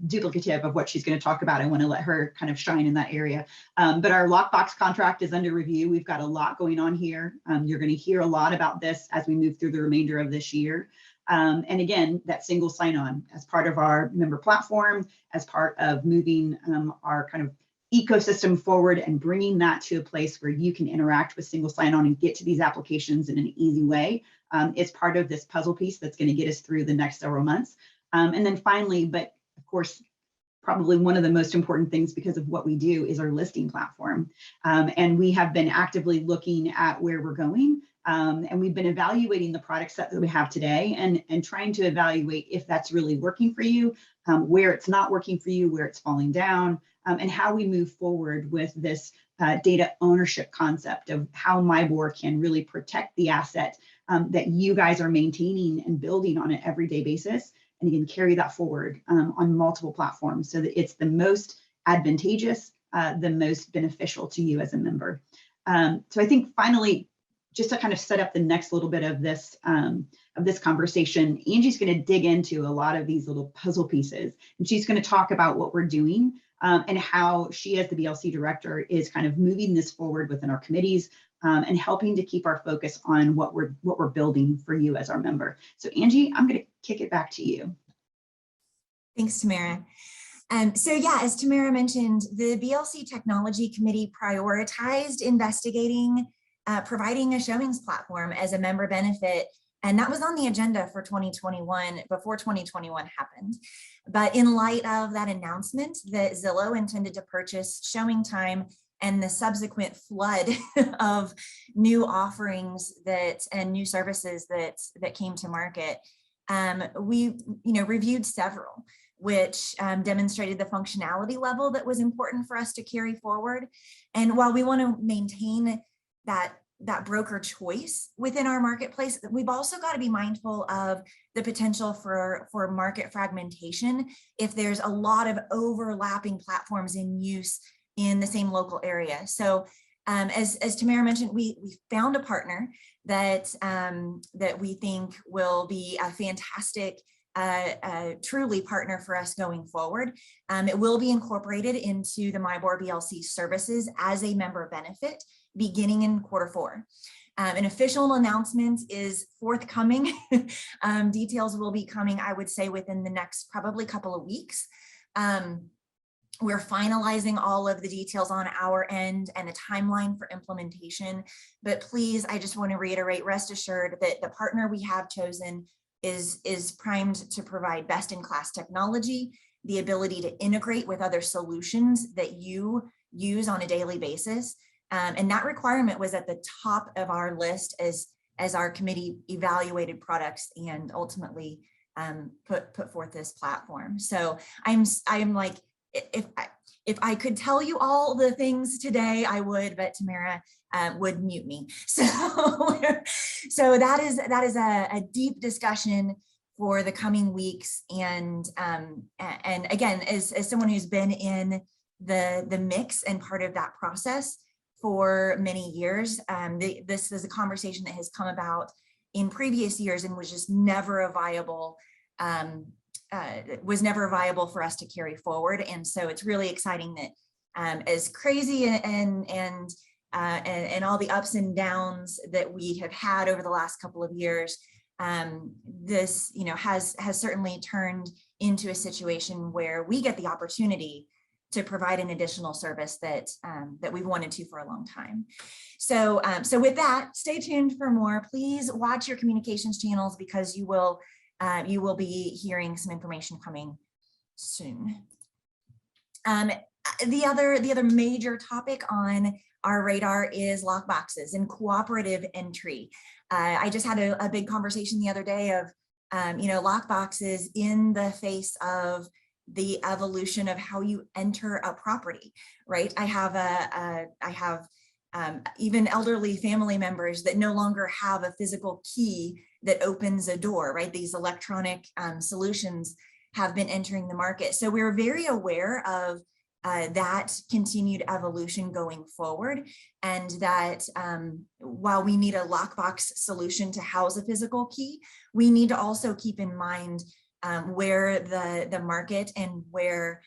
duplicative of what she's going to talk about. I want to let her kind of shine in that area. But our lockbox contract is under review. We've got a lot going on here. You're going to hear a lot about this as we move through the remainder of this year. And again, that single sign-on as part of our member platform, as part of moving our kind of ecosystem forward and bringing that to a place where you can interact with single sign-on and get to these applications in an easy way is part of this puzzle piece that's going to get us through the next several months. And then finally, but of course, probably one of the most important things because of what we do is our listing platform. And we have been actively looking at where we're going. And we've been evaluating the product set that we have today and trying to evaluate if that's really working for you, where it's not working for you, where it's falling down, and how we move forward with this data ownership concept of how MIBOR can really protect the asset that you guys are maintaining and building on an everyday basis. And you can carry that forward on multiple platforms so that it's the most advantageous, the most beneficial to you as a member. So I think finally, just to kind of set up the next little bit of this conversation, Angie's going to dig into a lot of these little puzzle pieces, and she's going to talk about what we're doing and how she, as the BLC director, is kind of moving this forward within our committees and helping to keep our focus on what we're building for you as our member. So Angie, I'm going to kick it back to you. Thanks, Tamara. So yeah, as Tamara mentioned, the BLC Technology Committee prioritized investigating providing a showings platform as a member benefit. And that was on the agenda for 2021 before 2021 happened. But in light of that announcement that Zillow intended to purchase Showing Time and the subsequent flood of new offerings and new services that came to market, we reviewed several. which demonstrated the functionality level that was important for us to carry forward. And while we want to maintain that broker choice within our marketplace, we've also got to be mindful of the potential for market fragmentation if there's a lot of overlapping platforms in use in the same local area. So as Tamara mentioned, we found a partner that we think will be a fantastic truly partner for us going forward. It will be incorporated into the MIBOR BLC services as a member benefit beginning in Q4. An official announcement is forthcoming. Details will be coming, I would say, within the next probably couple of weeks. We're finalizing all of the details on our end and the timeline for implementation. But please, I just want to reiterate, rest assured that the partner we have chosen is primed to provide best-in-class technology, the ability to integrate with other solutions that you use on a daily basis. And that requirement was at the top of our list as our committee evaluated products and ultimately put forth this platform. So I'm like, if I could tell you all the things today, I would, but Tamara would mute me. So that is a deep discussion for the coming weeks. And again, as someone who's been in the mix and part of that process for many years, this is a conversation that has come about in previous years and was just never a viable for us to carry forward. And so it's really exciting that as crazy and all the ups and downs that we have had over the last couple of years, this has certainly turned into a situation where we get the opportunity to provide an additional service that we've wanted to for a long time. So with that, stay tuned for more. Please watch your communications channels because you will be hearing some information coming soon. The other major topic on our radar is lockboxes and cooperative entry. I just had a big conversation the other day of lockboxes in the face of the evolution of how you enter a property, right? I have even elderly family members that no longer have a physical key that opens a door, right? These electronic solutions have been entering the market. So we're very aware of that continued evolution going forward, and that while we need a lockbox solution to house a physical key, we need to also keep in mind where the market and where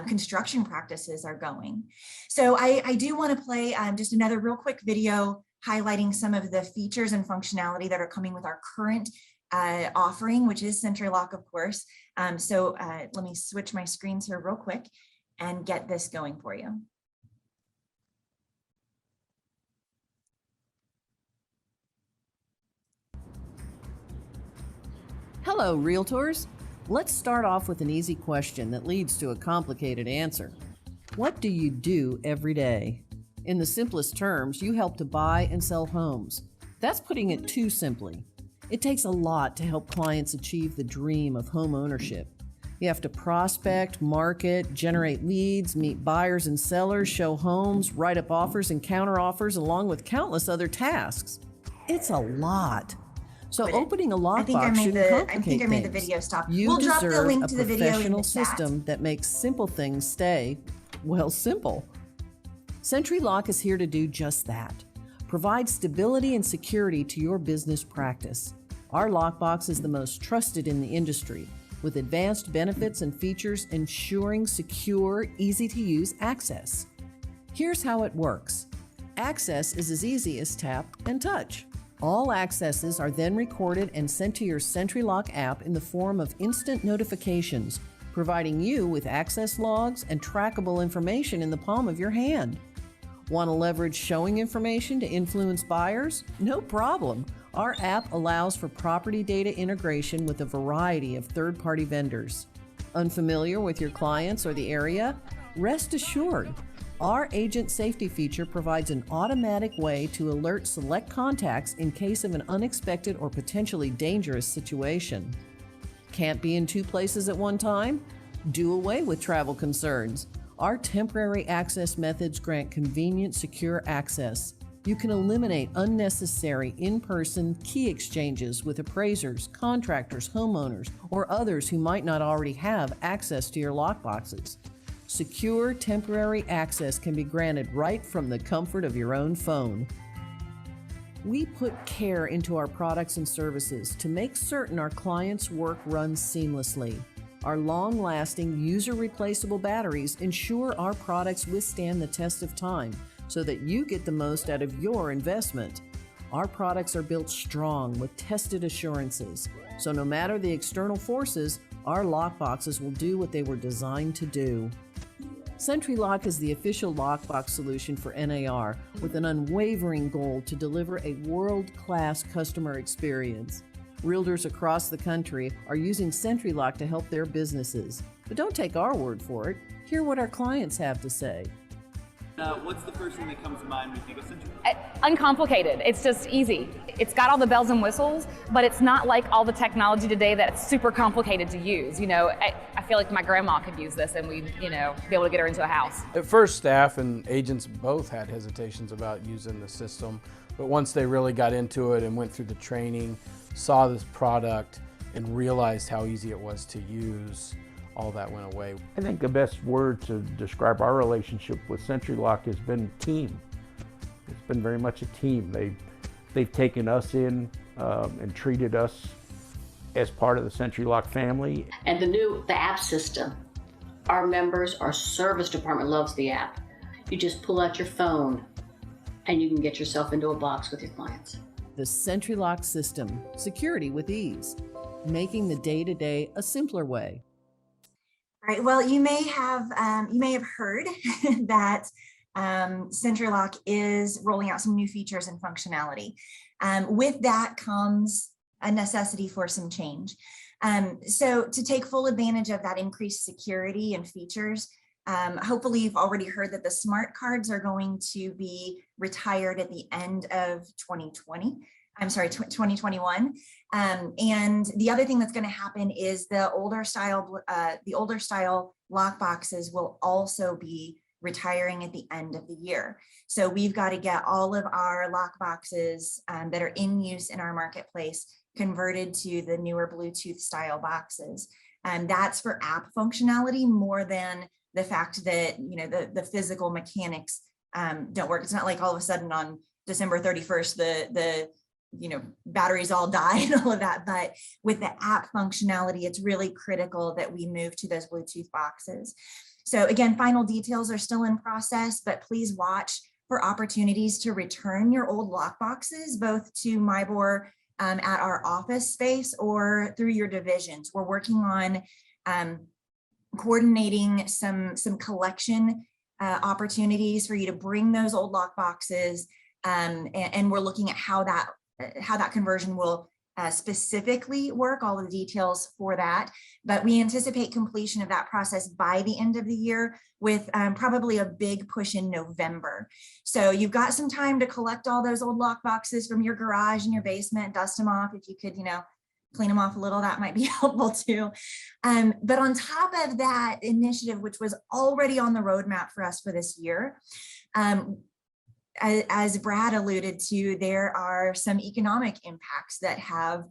construction practices are going. So I do want to play just another real quick video highlighting some of the features and functionality that are coming with our current offering, which is SentryLock, of course. So let me switch my screens here real quick and get this going for you. Hello, Realtors. Let's start off with an easy question that leads to a complicated answer. What do you do every day? In the simplest terms, you help to buy and sell homes. That's putting it too simply. It takes a lot to help clients achieve the dream of home ownership. You have to prospect, market, generate leads, meet buyers and sellers, show homes, write up offers and counter offers, along with countless other tasks. It's a lot. So opening a lockbox shouldn't complicate things. The video stop. We'll drop the link to the video in the chat. Professional system that makes simple things stay, well, simple. SentryLock is here to do just that. Provide stability and security to your business practice. Our lockbox is the most trusted in the industry, with advanced benefits and features ensuring secure, easy-to-use access. Here's how it works. Access is as easy as tap and touch. All accesses are then recorded and sent to your SentryLock app in the form of instant notifications, providing you with access logs and trackable information in the palm of your hand. Want to leverage showing information to influence buyers? No problem. Our app allows for property data integration with a variety of third-party vendors. Unfamiliar with your clients or the area? Rest assured, our agent safety feature provides an automatic way to alert select contacts in case of an unexpected or potentially dangerous situation. Can't be in two places at one time? Do away with travel concerns. Our temporary access methods grant convenient, secure access. You can eliminate unnecessary in-person key exchanges with appraisers, contractors, homeowners, or others who might not already have access to your lockboxes. Secure temporary access can be granted right from the comfort of your own phone. We put care into our products and services to make certain our clients' work runs seamlessly. Our long-lasting, user-replaceable batteries ensure our products withstand the test of time so that you get the most out of your investment. Our products are built strong with tested assurances, so no matter the external forces, our lockboxes will do what they were designed to do. SentryLock is the official lockbox solution for NAR with an unwavering goal to deliver a world-class customer experience. Realtors across the country are using SentryLock to help their businesses. But don't take our word for it. Hear what our clients have to say. What's the first thing that comes to mind when you think of SentryLock? Uncomplicated. It's just easy. It's got all the bells and whistles, but it's not like all the technology today that's super complicated to use. You know, I feel like my grandma could use this and we'd, be able to get her into a house. At first, staff and agents both had hesitations about using the system, but once they really got into it and went through the training, saw this product, and realized how easy it was to use, all that went away. I think the best word to describe our relationship with SentryLock has been team. It's been very much a team. They've taken us in and treated us as part of the SentryLock family. And the app system, our members, our service department loves the app. You just pull out your phone and you can get yourself into a box with your clients. The SentryLock system, security with ease, making the day-to-day a simpler way. All right. Well, you may have heard that SentryLock is rolling out some new features and functionality. With that comes a necessity for some change. So to take full advantage of that increased security and features, hopefully you've already heard that the smart cards are going to be retired at the end of 2021. And the other thing that's going to happen is the older style lock boxes will also be retiring at the end of the year. So we've got to get all of our lock boxes that are in use in our marketplace converted to the newer Bluetooth style boxes. And that's for app functionality more than the fact that, the physical mechanics don't work. It's not like all of a sudden on December 31st, the batteries all die and all of that. But with the app functionality, it's really critical that we move to those Bluetooth boxes. So again, final details are still in process, but please watch for opportunities to return your old lock boxes, both to MIBOR at our office space or through your divisions. We're working on coordinating some collection opportunities for you to bring those old lock boxes, and we're looking at how that conversion will specifically work, all of the details for that. But we anticipate completion of that process by the end of the year with probably a big push in November. So you've got some time to collect all those old lock boxes from your garage and your basement, dust them off. If you could, clean them off a little, that might be helpful too. But on top of that initiative, which was already on the roadmap for us for this year, as Brad alluded to, there are some economic impacts that have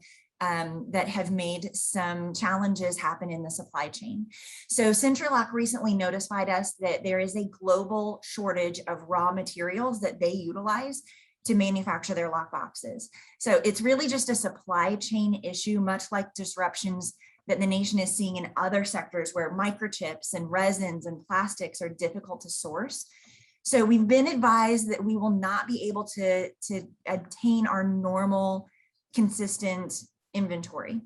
made some challenges happen in the supply chain. So SentryLock recently notified us that there is a global shortage of raw materials that they utilize to manufacture their lock boxes. So it's really just a supply chain issue, much like disruptions that the nation is seeing in other sectors where microchips and resins and plastics are difficult to source. So we've been advised that we will not be able to obtain our normal, consistent inventory.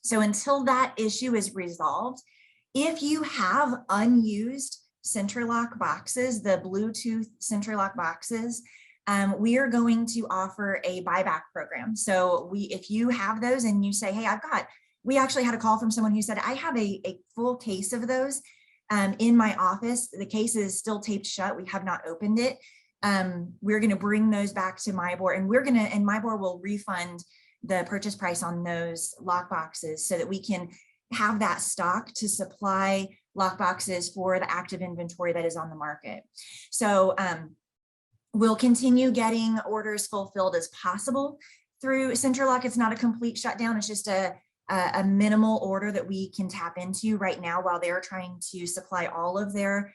So until that issue is resolved, if you have unused SentryLock boxes, the Bluetooth SentryLock boxes, we are going to offer a buyback program. So if you have those and you say, hey, we actually had a call from someone who said, I have a full case of those in my office. The case is still taped shut. We have not opened it. We're going to bring those back to MIBOR, and MIBOR will refund the purchase price on those lock boxes so that we can have that stock to supply lockboxes for the active inventory that is on the market. So we'll continue getting orders fulfilled as possible through CentriLock. It's not a complete shutdown. It's just a minimal order that we can tap into right now while they're trying to supply all of their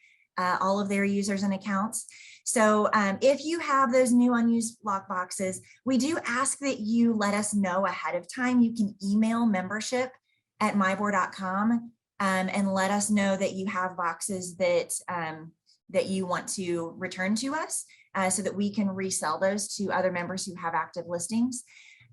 users and accounts. So if you have those new unused lockboxes, we do ask that you let us know ahead of time. You can email membership@mibor.com and let us know that you have boxes that you want to return to us so that we can resell those to other members who have active listings.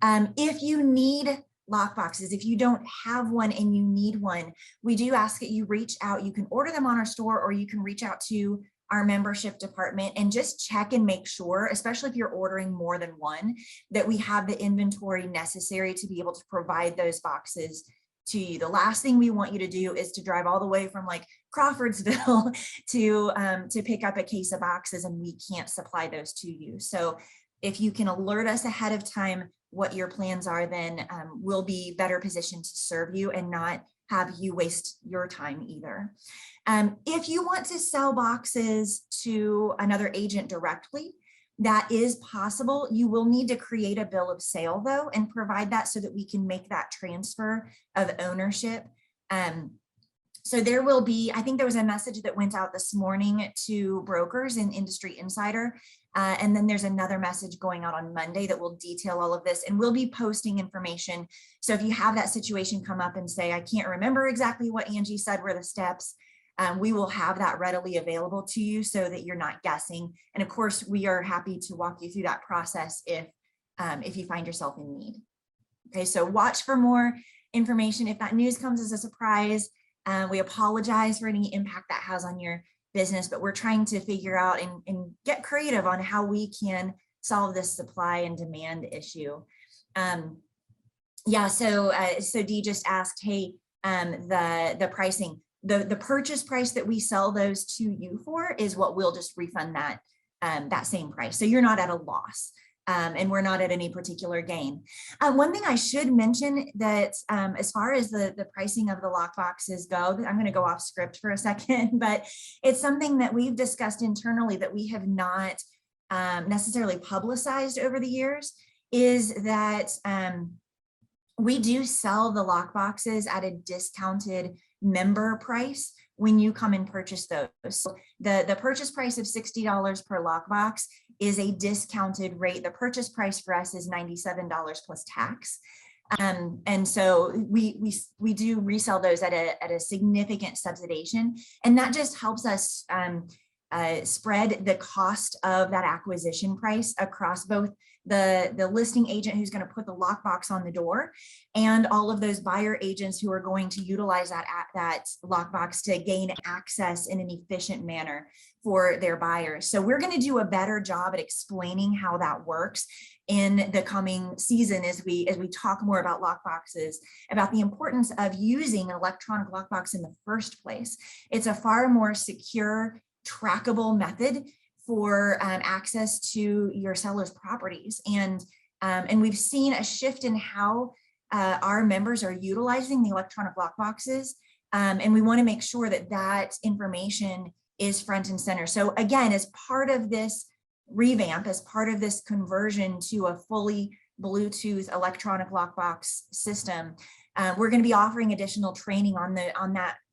If you need lockboxes, if you don't have one and you need one, we do ask that you reach out. You can order them on our store, or you can reach out to our membership department and just check and make sure, especially if you're ordering more than one, that we have the inventory necessary to be able to provide those boxes to you. The last thing we want you to do is to drive all the way from like Crawfordsville to pick up a case of boxes, and we can't supply those to you. So if you can alert us ahead of time what your plans are, then we'll be better positioned to serve you and not have you waste your time either. If you want to sell boxes to another agent directly, that is possible. You will need to create a bill of sale though, and provide that so that we can make that transfer of ownership. So there will be, I think there was a message that went out this morning to brokers and Industry Insider. And then there's another message going out on Monday that will detail all of this, and we'll be posting information. So if you have that situation come up and say, I can't remember exactly what Angie said were the steps, we will have that readily available to you so that you're not guessing. And of course, we are happy to walk you through that process if you find yourself in need. Okay, so watch for more information. If that news comes as a surprise, we apologize for any impact that has on your business, but we're trying to figure out and get creative on how we can solve this supply and demand issue. Yeah, so Dee just asked, hey, the pricing, the purchase price that we sell those to you for is what we'll just refund that same price. So you're not at a loss. And we're not at any particular gain. One thing I should mention that as far as the pricing of the lockboxes go, I'm going to go off script for a second, but it's something that we've discussed internally that we have not necessarily publicized over the years, is that we do sell the lockboxes at a discounted member price when you come and purchase those. So the purchase price of $60 per lockbox is a discounted rate. The purchase price for us is $97 plus tax. And so we do resell those at a significant subsidization, and that just helps us spread the cost of that acquisition price across both the listing agent who's going to put the lockbox on the door and all of those buyer agents who are going to utilize that lockbox to gain access in an efficient manner for their buyers. So we're going to do a better job at explaining how that works in the coming season as we talk more about lockboxes, about the importance of using an electronic lockbox in the first place. It's a far more secure, trackable method for access to your seller's properties. And we've seen a shift in how our members are utilizing the electronic lockboxes. And we want to make sure that that information is front and center. So again, as part of this revamp, as part of this conversion to a fully Bluetooth electronic lockbox system, we're going to be offering additional training on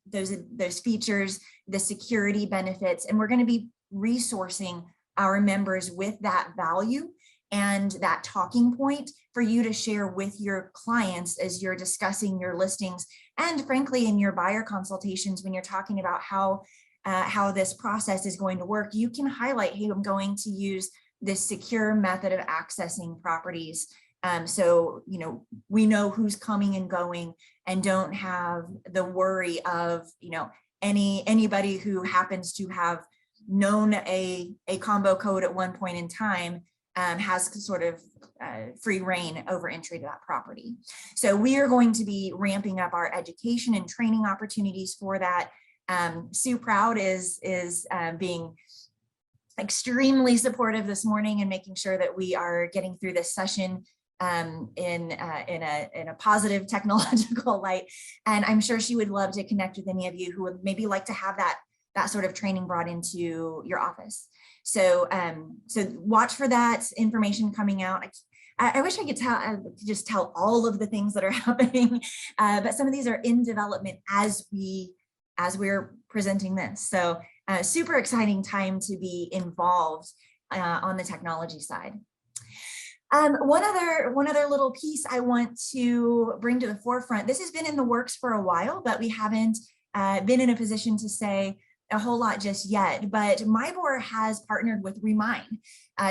those features, the security benefits, and we're going to be resourcing our members with that value and that talking point for you to share with your clients as you're discussing your listings, and frankly in your buyer consultations when you're talking about how this process is going to work. You can highlight, hey, I'm going to use this secure method of accessing properties. So, we know who's coming and going and don't have the worry of, anybody who happens to have known a combo code at one point in time has sort of free reign over entry to that property. So we are going to be ramping up our education and training opportunities for that. Sue Proud is being extremely supportive this morning and making sure that we are getting through this session in a positive technological light. And I'm sure she would love to connect with any of you who would maybe like to have that sort of training brought into your office. So, so watch for that information coming out. I wish I could just tell all of the things that are happening, but some of these are in development as we're presenting this. So super exciting time to be involved on the technology side. One other little piece I want to bring to the forefront. This has been in the works for a while, but we haven't been in a position to say a whole lot just yet. But MIBOR has partnered with Remind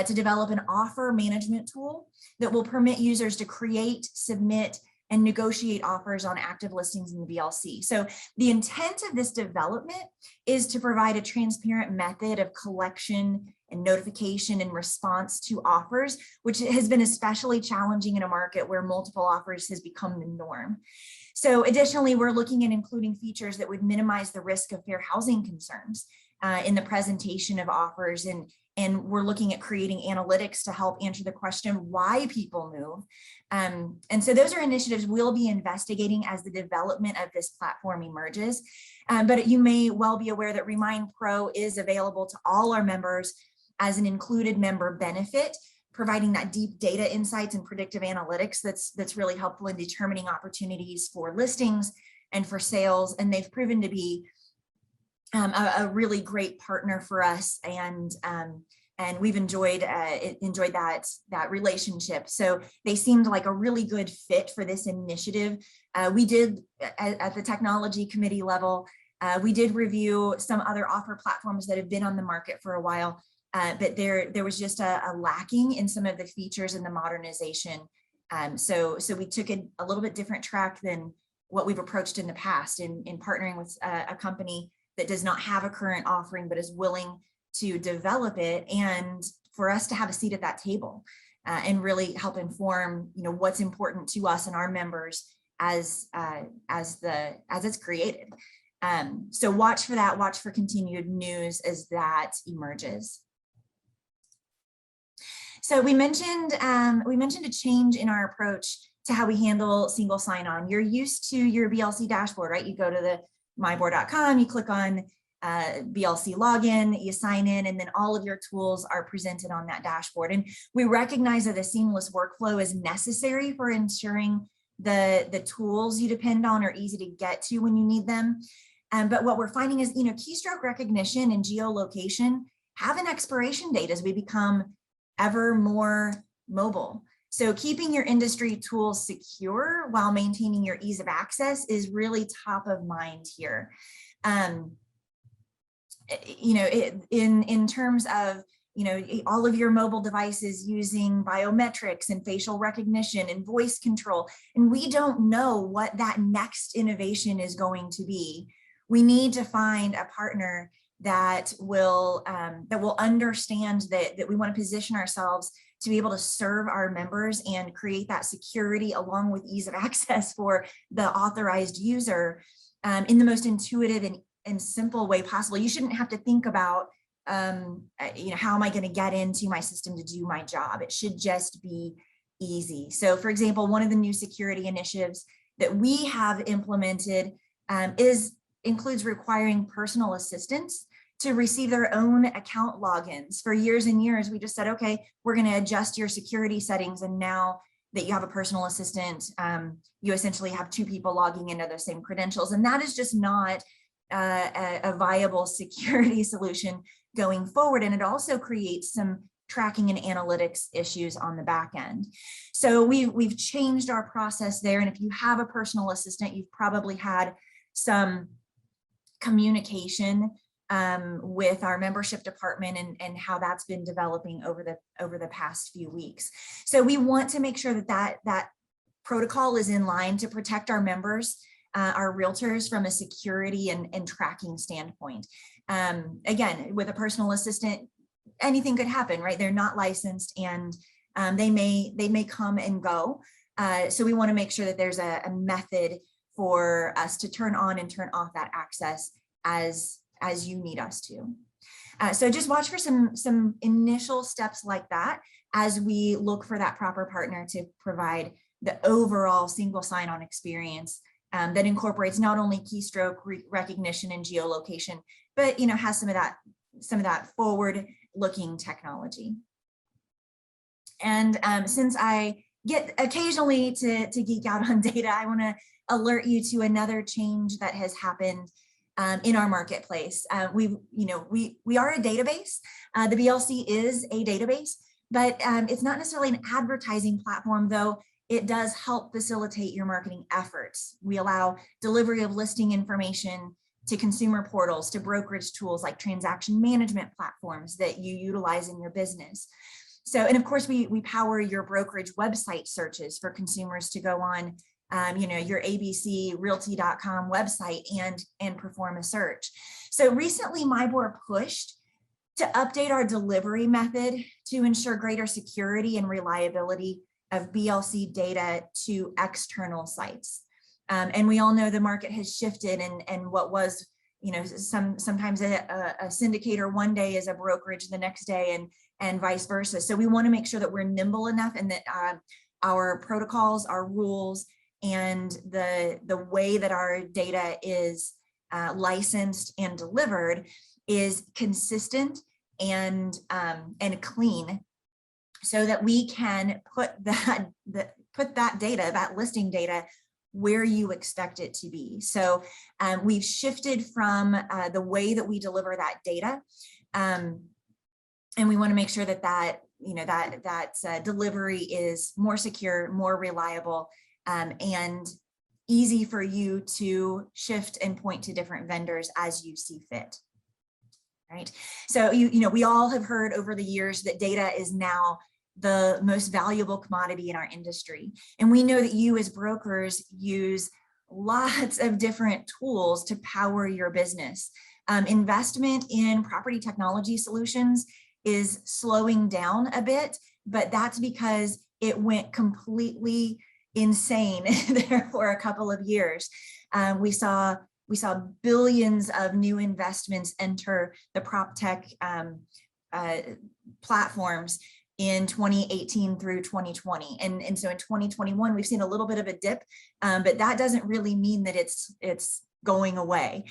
to develop an offer management tool that will permit users to create, submit, and negotiate offers on active listings in the BLC. So the intent of this development is to provide a transparent method of collection and notification and response to offers, which has been especially challenging in a market where multiple offers has become the norm. So additionally, we're looking at including features that would minimize the risk of fair housing concerns in the presentation of offers. And we're looking at creating analytics to help answer the question why people move. And so those are initiatives we'll be investigating as the development of this platform emerges. But you may well be aware that Remind Pro is available to all our members as an included member benefit, providing that deep data insights and predictive analytics that's really helpful in determining opportunities for listings and for sales. And they've proven to be a really great partner for us, and we've enjoyed that relationship. So they seemed like a really good fit for this initiative. We did at the technology committee level, we did review some other offer platforms that have been on the market for a while, but there was just a lacking in some of the features in the modernization. So we took a little bit different track than what we've approached in the past in partnering with a company that does not have a current offering, but is willing to develop it, and for us to have a seat at that table and really help inform, what's important to us and our members as it's created. So watch for that, watch for continued news as that emerges. So we mentioned a change in our approach to how we handle single sign-on. You're used to your BLC dashboard, right? You go to the MIBOR.com, you click on BLC login, you sign in, and then all of your tools are presented on that dashboard. And we recognize that a seamless workflow is necessary for ensuring the tools you depend on are easy to get to when you need them. But what we're finding is, keystroke recognition and geolocation have an expiration date as we become ever more mobile. So keeping your industry tools secure while maintaining your ease of access is really top of mind here. In terms of, all of your mobile devices using biometrics and facial recognition and voice control, and we don't know what that next innovation is going to be. We need to find a partner that will understand that we want to position ourselves to be able to serve our members and create that security along with ease of access for the authorized user in the most intuitive and simple way possible. You shouldn't have to think about, how am I going to get into my system to do my job? It should just be easy. So for example, one of the new security initiatives that we have implemented includes requiring personal assistants to receive their own account logins. For years and years, we just said, okay, we're going to adjust your security settings. And now that you have a personal assistant, you essentially have two people logging into the same credentials. And that is just not a viable security solution going forward. And it also creates some tracking and analytics issues on the back end. So we've changed our process there. And if you have a personal assistant, you've probably had some communication with our membership department and how that's been developing over the past few weeks. So we want to make sure that protocol is in line to protect our members, our realtors, from a security and tracking standpoint. Again, with a personal assistant, anything could happen, right? They're not licensed, and they may come and go. So we want to make sure that there's a method for us to turn on and turn off that access as you need us to. So just watch for some initial steps like that as we look for that proper partner to provide the overall single sign-on experience that incorporates not only keystroke recognition and geolocation, but has some of that forward-looking technology. And since I get occasionally to geek out on data, I want to alert you to another change that has happened in our marketplace. We are a database. The BLC is a database, but it's not necessarily an advertising platform, though it does help facilitate your marketing efforts. We allow delivery of listing information to consumer portals, to brokerage tools like transaction management platforms that you utilize in your business. So, and of course, we power your brokerage website searches for consumers to go on, your ABC Realty.com website and perform a search. So recently, MIBOR pushed to update our delivery method to ensure greater security and reliability of BLC data to external sites. And we all know the market has shifted, and what was, sometimes a syndicator one day is a brokerage the next day, and vice versa. So we want to make sure that we're nimble enough and that our protocols, our rules, and the way that our data is licensed and delivered is consistent and clean, so that we can put that data, that listing data, where you expect it to be. So we've shifted from the way that we deliver that data, and we want to make sure that delivery is more secure, more reliable, and easy for you to shift and point to different vendors as you see fit. Right. So we all have heard over the years that data is now the most valuable commodity in our industry. And we know that you as brokers use lots of different tools to power your business. Investment in property technology solutions is slowing down a bit, but that's because it went completely insane there for a couple of years. We saw billions of new investments enter the prop tech platforms in 2018 through 2020. And so in 2021, we've seen a little bit of a dip, but that doesn't really mean that it's going away.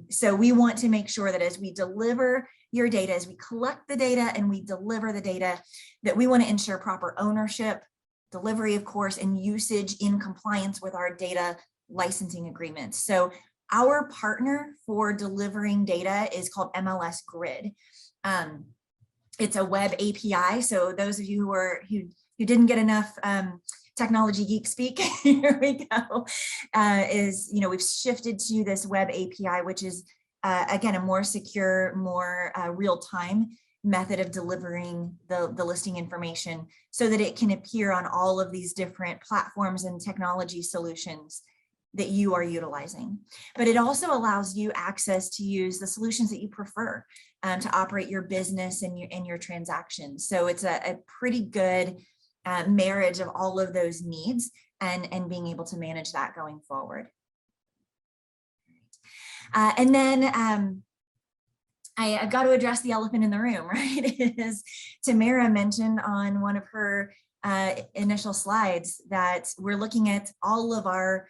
So we want to make sure that as we deliver your data, as we collect the data and we deliver the data, that we want to ensure proper ownership, delivery, of course, and usage in compliance with our data licensing agreements. So our partner for delivering data is called MLS Grid. It's a web API. So those of you who didn't get enough technology geek speak, here we go. We've shifted to this web API, which is again a more secure, more real-time method of delivering the listing information, so that it can appear on all of these different platforms and technology solutions that you are utilizing. But it also allows you access to use the solutions that you prefer to operate your business and your transactions. So it's a pretty good marriage of all of those needs and being able to manage that going forward. And then I've got to address the elephant in the room, right? As Tamara mentioned on one of her initial slides, that we're looking at all of our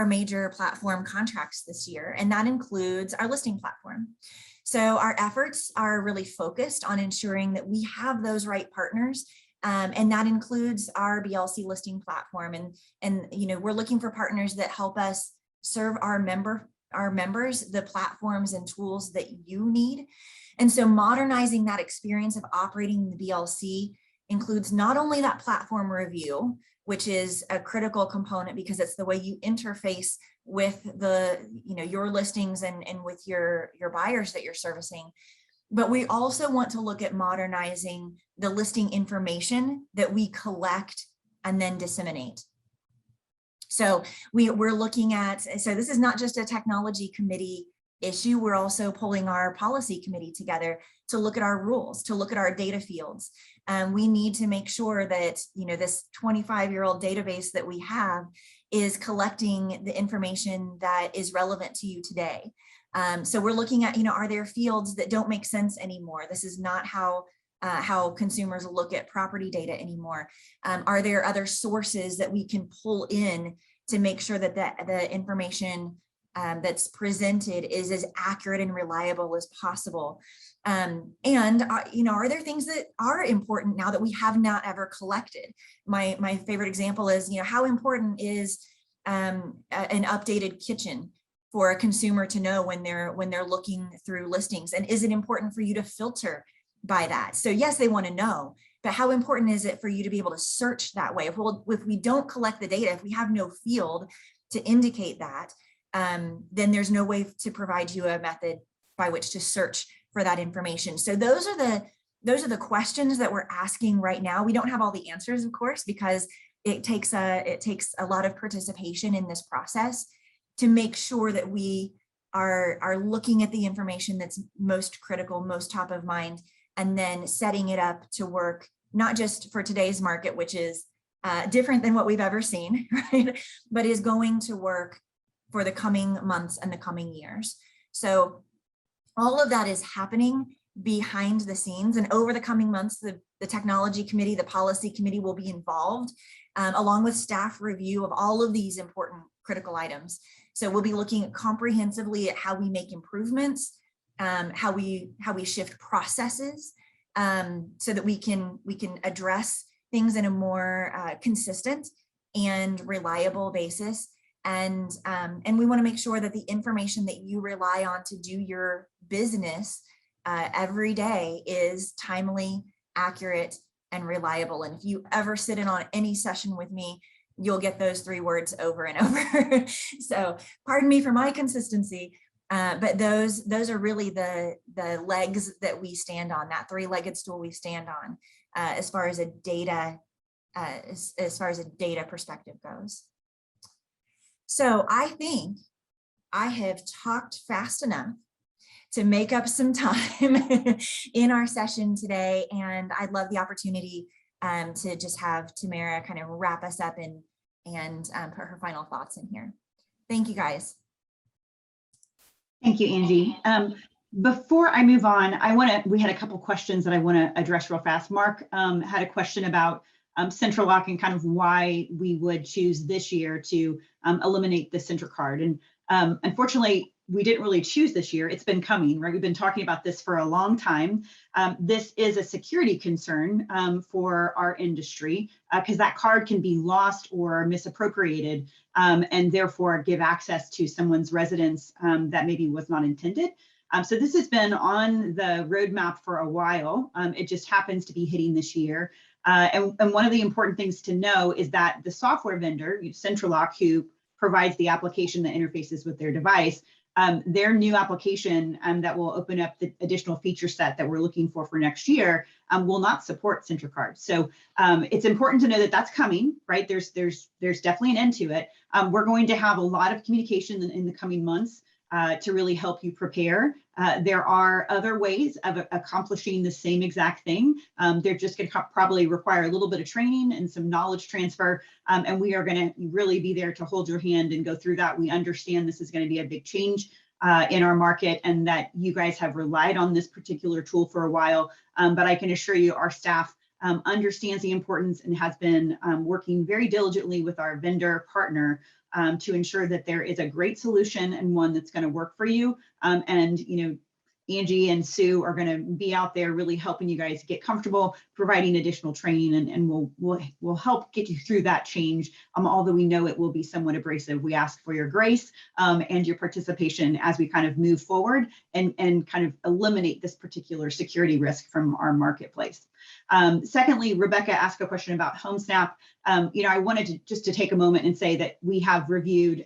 major platform contracts this year, and that includes our listing platform. So our efforts are really focused on ensuring that we have those right partners, and that includes our BLC listing platform. And we're looking for partners that help us serve our members the platforms and tools that you need. And so modernizing that experience of operating the BLC includes not only that platform review, which is a critical component because it's the way you interface with your listings and with your buyers that you're servicing. But we also want to look at modernizing the listing information that we collect and then disseminate. So we're looking at, so this is not just a technology committee issue, we're also pulling our policy committee together to look at our rules, to look at our data fields. We need to make sure that, this 25-year-old database that we have is collecting the information that is relevant to you today. So we're looking at, are there fields that don't make sense anymore? This is not how how consumers look at property data anymore? Are there other sources that we can pull in to make sure that the information that's presented is as accurate and reliable as possible? Are there things that are important now that we have not ever collected? My favorite example is, how important is an updated kitchen for a consumer to know when they're looking through listings? And is it important for you to filter by that? So yes, they want to know, but how important is it for you to be able to search that way? If we don't collect the data, if we have no field to indicate that, then there's no way to provide you a method by which to search for that information. So those are the questions that we're asking right now. We don't have all the answers, of course, because it takes a lot of participation in this process to make sure that we are looking at the information that's most critical, most top of mind, and then setting it up to work, not just for today's market, which is different than what we've ever seen, right? But is going to work for the coming months and the coming years. So all of that is happening behind the scenes, and over the coming months, the technology committee, the policy committee will be involved, along with staff review of all of these important critical items. So we'll be looking comprehensively at how we make improvements, how we shift processes, so that we can address things in a more consistent and reliable basis. And we want to make sure that the information that you rely on to do your business every day is timely, accurate, and reliable. And if you ever sit in on any session with me, you'll get those 3 words over and over. So pardon me for my consistency, but those are really the legs that we stand on, that 3-legged stool we stand on, as far as a data perspective goes. So I think I have talked fast enough to make up some time in our session today, and I'd love the opportunity to just have Tamara kind of wrap us up and put her final thoughts in here. Thank you, guys. Thank you, Angie. Before I move on, we had a couple questions that I want to address real fast. Mark had a question about Central Lock and kind of why we would choose this year to eliminate the Central card. And unfortunately, we didn't really choose this year. It's been coming, right? We've been talking about this for a long time. This is a security concern for our industry because that card can be lost or misappropriated and therefore give access to someone's residence that maybe was not intended. So this has been on the roadmap for a while. It just happens to be hitting this year. And one of the important things to know is that the software vendor, Central Lock, who provides the application that interfaces with their device, their new application that will open up the additional feature set that we're looking for next year will not support Central Card. So it's important to know that that's coming, right? There's definitely an end to it. We're going to have a lot of communication in the coming months to really help you prepare. There are other ways of accomplishing the same exact thing. They're just going to probably require a little bit of training and some knowledge transfer. And we are going to really be there to hold your hand and go through that. We understand this is going to be a big change in our market and that you guys have relied on this particular tool for a while. But I can assure you our staff understands the importance and has been working very diligently with our vendor partner to ensure that there is a great solution and one that's going to work for you. And, Angie and Sue are going to be out there really helping you guys get comfortable, providing additional training, and we'll help get you through that change. Although we know it will be somewhat abrasive, we ask for your grace and your participation as we kind of move forward and kind of eliminate this particular security risk from our marketplace. Secondly, Rebecca asked a question about HomeSnap. I wanted to take a moment and say that we have reviewed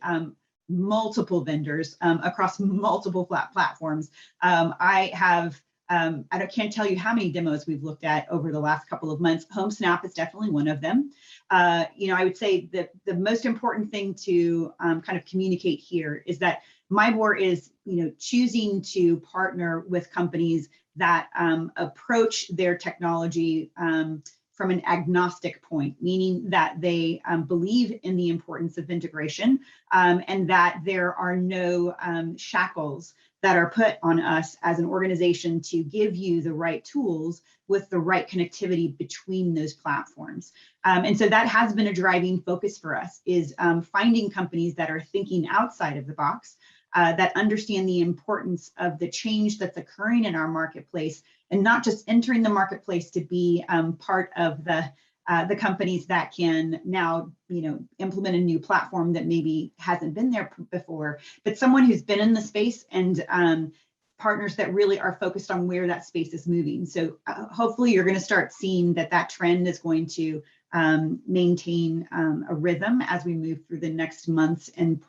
multiple vendors across multiple platforms. I can't tell you how many demos we've looked at over the last couple of months. HomeSnap is definitely one of them. I would say that the most important thing to kind of communicate here is that MIBOR is, choosing to partner with companies that approach their technology from an agnostic point, meaning that they believe in the importance of integration and that there are no shackles that are put on us as an organization to give you the right tools with the right connectivity between those platforms. And so that has been a driving focus for us, is finding companies that are thinking outside of the box, that understand the importance of the change that's occurring in our marketplace, and not just entering the marketplace to be part of the companies that can now, implement a new platform that maybe hasn't been there before, but someone who's been in the space and partners that really are focused on where that space is moving. So hopefully you're going to start seeing that trend is going to maintain a rhythm as we move through the next months and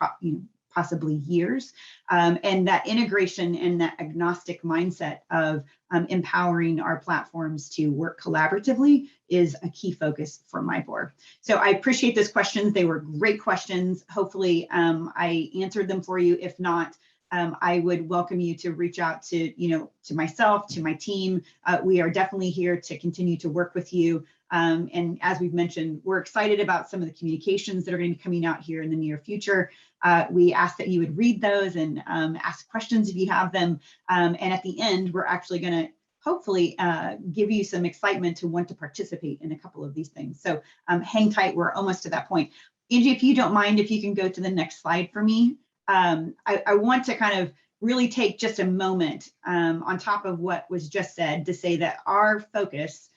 possibly years. And that integration and that agnostic mindset of empowering our platforms to work collaboratively is a key focus for MIBOR. So I appreciate those questions. They were great questions. Hopefully I answered them for you. If not, I would welcome you to reach out to, to myself, to my team. We are definitely here to continue to work with you. And as we've mentioned, we're excited about some of the communications that are going to be coming out here in the near future. We ask that you would read those and ask questions if you have them. And at the end, we're actually going to hopefully give you some excitement to want to participate in a couple of these things. So hang tight, we're almost to that point. Angie, if you don't mind, if you can go to the next slide for me. I want to kind of really take just a moment on top of what was just said to say that our focus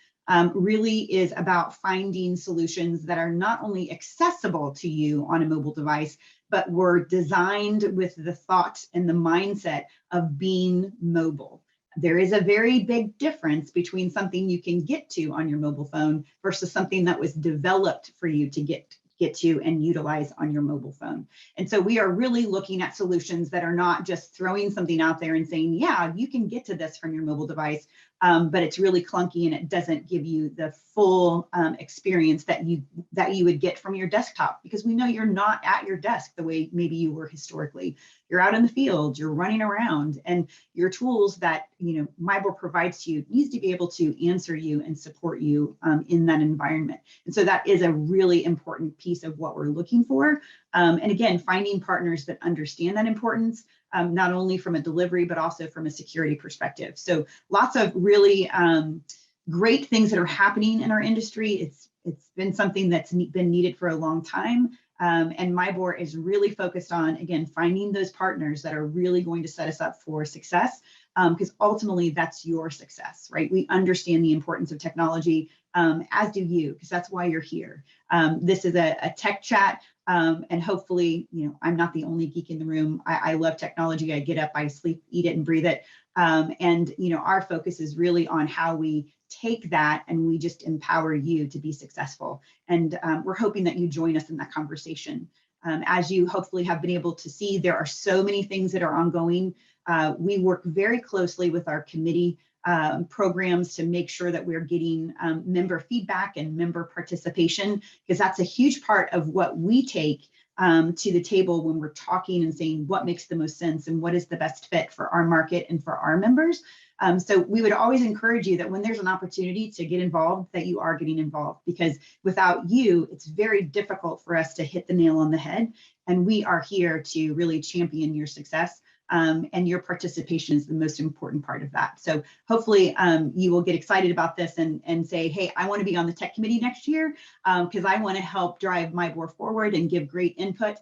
really is about finding solutions that are not only accessible to you on a mobile device, but were designed with the thought and the mindset of being mobile. There is a very big difference between something you can get to on your mobile phone versus something that was developed for you to get to and utilize on your mobile phone. And so we are really looking at solutions that are not just throwing something out there and saying, yeah, you can get to this from your mobile device, but it's really clunky and it doesn't give you the full experience that you would get from your desktop, because we know you're not at your desk the way maybe you were historically. You're out in the field, you're running around, and your tools that MIBOR provides to you needs to be able to answer you and support you in that environment. And so that is a really important piece of what we're looking for. And again, finding partners that understand that importance, not only from a delivery, but also from a security perspective. So lots of really great things that are happening in our industry. It's been something that's been needed for a long time. And MIBOR is really focused on, again, finding those partners that are really going to set us up for success, because ultimately that's your success, right? We understand the importance of technology, as do you, because that's why you're here. This is a tech chat, and hopefully, I'm not the only geek in the room. I love technology. I get up, I sleep, eat it, and breathe it. And our focus is really on how we take that and we just empower you to be successful. And we're hoping that you join us in that conversation. As you hopefully have been able to see, there are so many things that are ongoing. We work very closely with our committee programs to make sure that we're getting member feedback and member participation, because that's a huge part of what we take to the table when we're talking and saying what makes the most sense and what is the best fit for our market and for our members. So we would always encourage you that when there's an opportunity to get involved, that you are getting involved, because without you, it's very difficult for us to hit the nail on the head. And we are here to really champion your success. And your participation is the most important part of that. So hopefully you will get excited about this and say, hey, I want to be on the tech committee next year because I want to help drive MIBOR forward and give great input,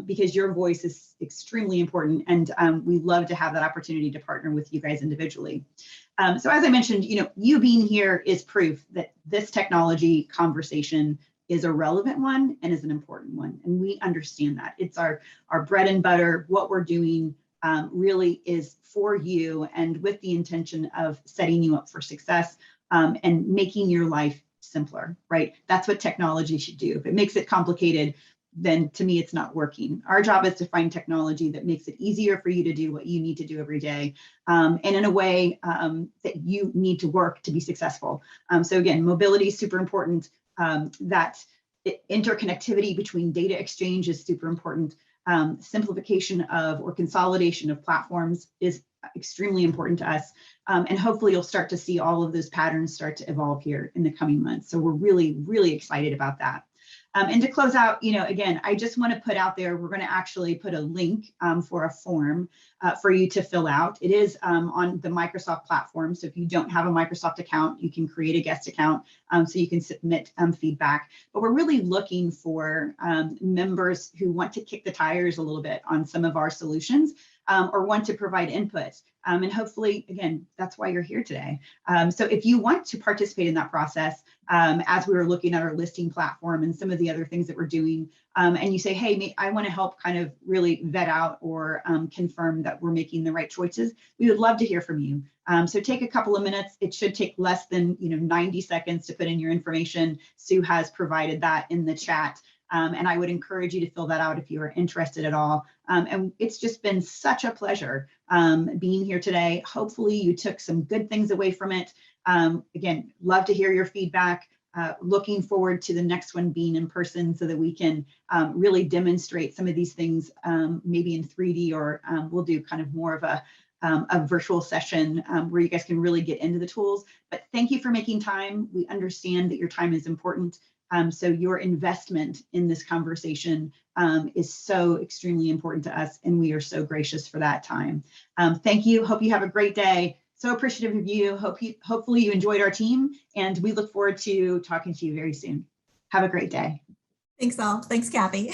because your voice is extremely important. And we love to have that opportunity to partner with you guys individually. So as I mentioned, you being here is proof that this technology conversation is a relevant one and is an important one. And we understand that. It's our bread and butter. What we're doing really is for you and with the intention of setting you up for success and making your life simpler, right? That's what technology should do. If it makes it complicated, then to me, it's not working. Our job is to find technology that makes it easier for you to do what you need to do every day, and in a way that you need to work to be successful. So again, mobility is super important. That interconnectivity between data exchange is super important. Simplification of or consolidation of platforms is extremely important to us. And hopefully you'll start to see all of those patterns start to evolve here in the coming months. So we're really, really excited about that. And to close out, again, I just want to put out there, we're going to actually put a link for a form for you to fill out. It is on the Microsoft platform. So if you don't have a Microsoft account, you can create a guest account so you can submit feedback. But we're really looking for members who want to kick the tires a little bit on some of our solutions or want to provide input. And hopefully, again, that's why you're here today. So if you want to participate in that process, as we were looking at our listing platform and some of the other things that we're doing, and you say, hey, I want to help kind of really vet out or confirm that we're making the right choices, we would love to hear from you. So take a couple of minutes. It should take less than 90 seconds to put in your information. Sue has provided that in the chat. And I would encourage you to fill that out if you are interested at all. And it's just been such a pleasure being here today. Hopefully you took some good things away from it. Again, love to hear your feedback. Looking forward to the next one being in person so that we can really demonstrate some of these things, maybe in 3D, or we'll do kind of more of a virtual session where you guys can really get into the tools. But thank you for making time. We understand that your time is important. So your investment in this conversation is so extremely important to us, and we are so gracious for that time. Thank you. Hope you have a great day. So appreciative of you. Hopefully you enjoyed our team, and we look forward to talking to you very soon. Have a great day. Thanks all. Thanks, Kathy.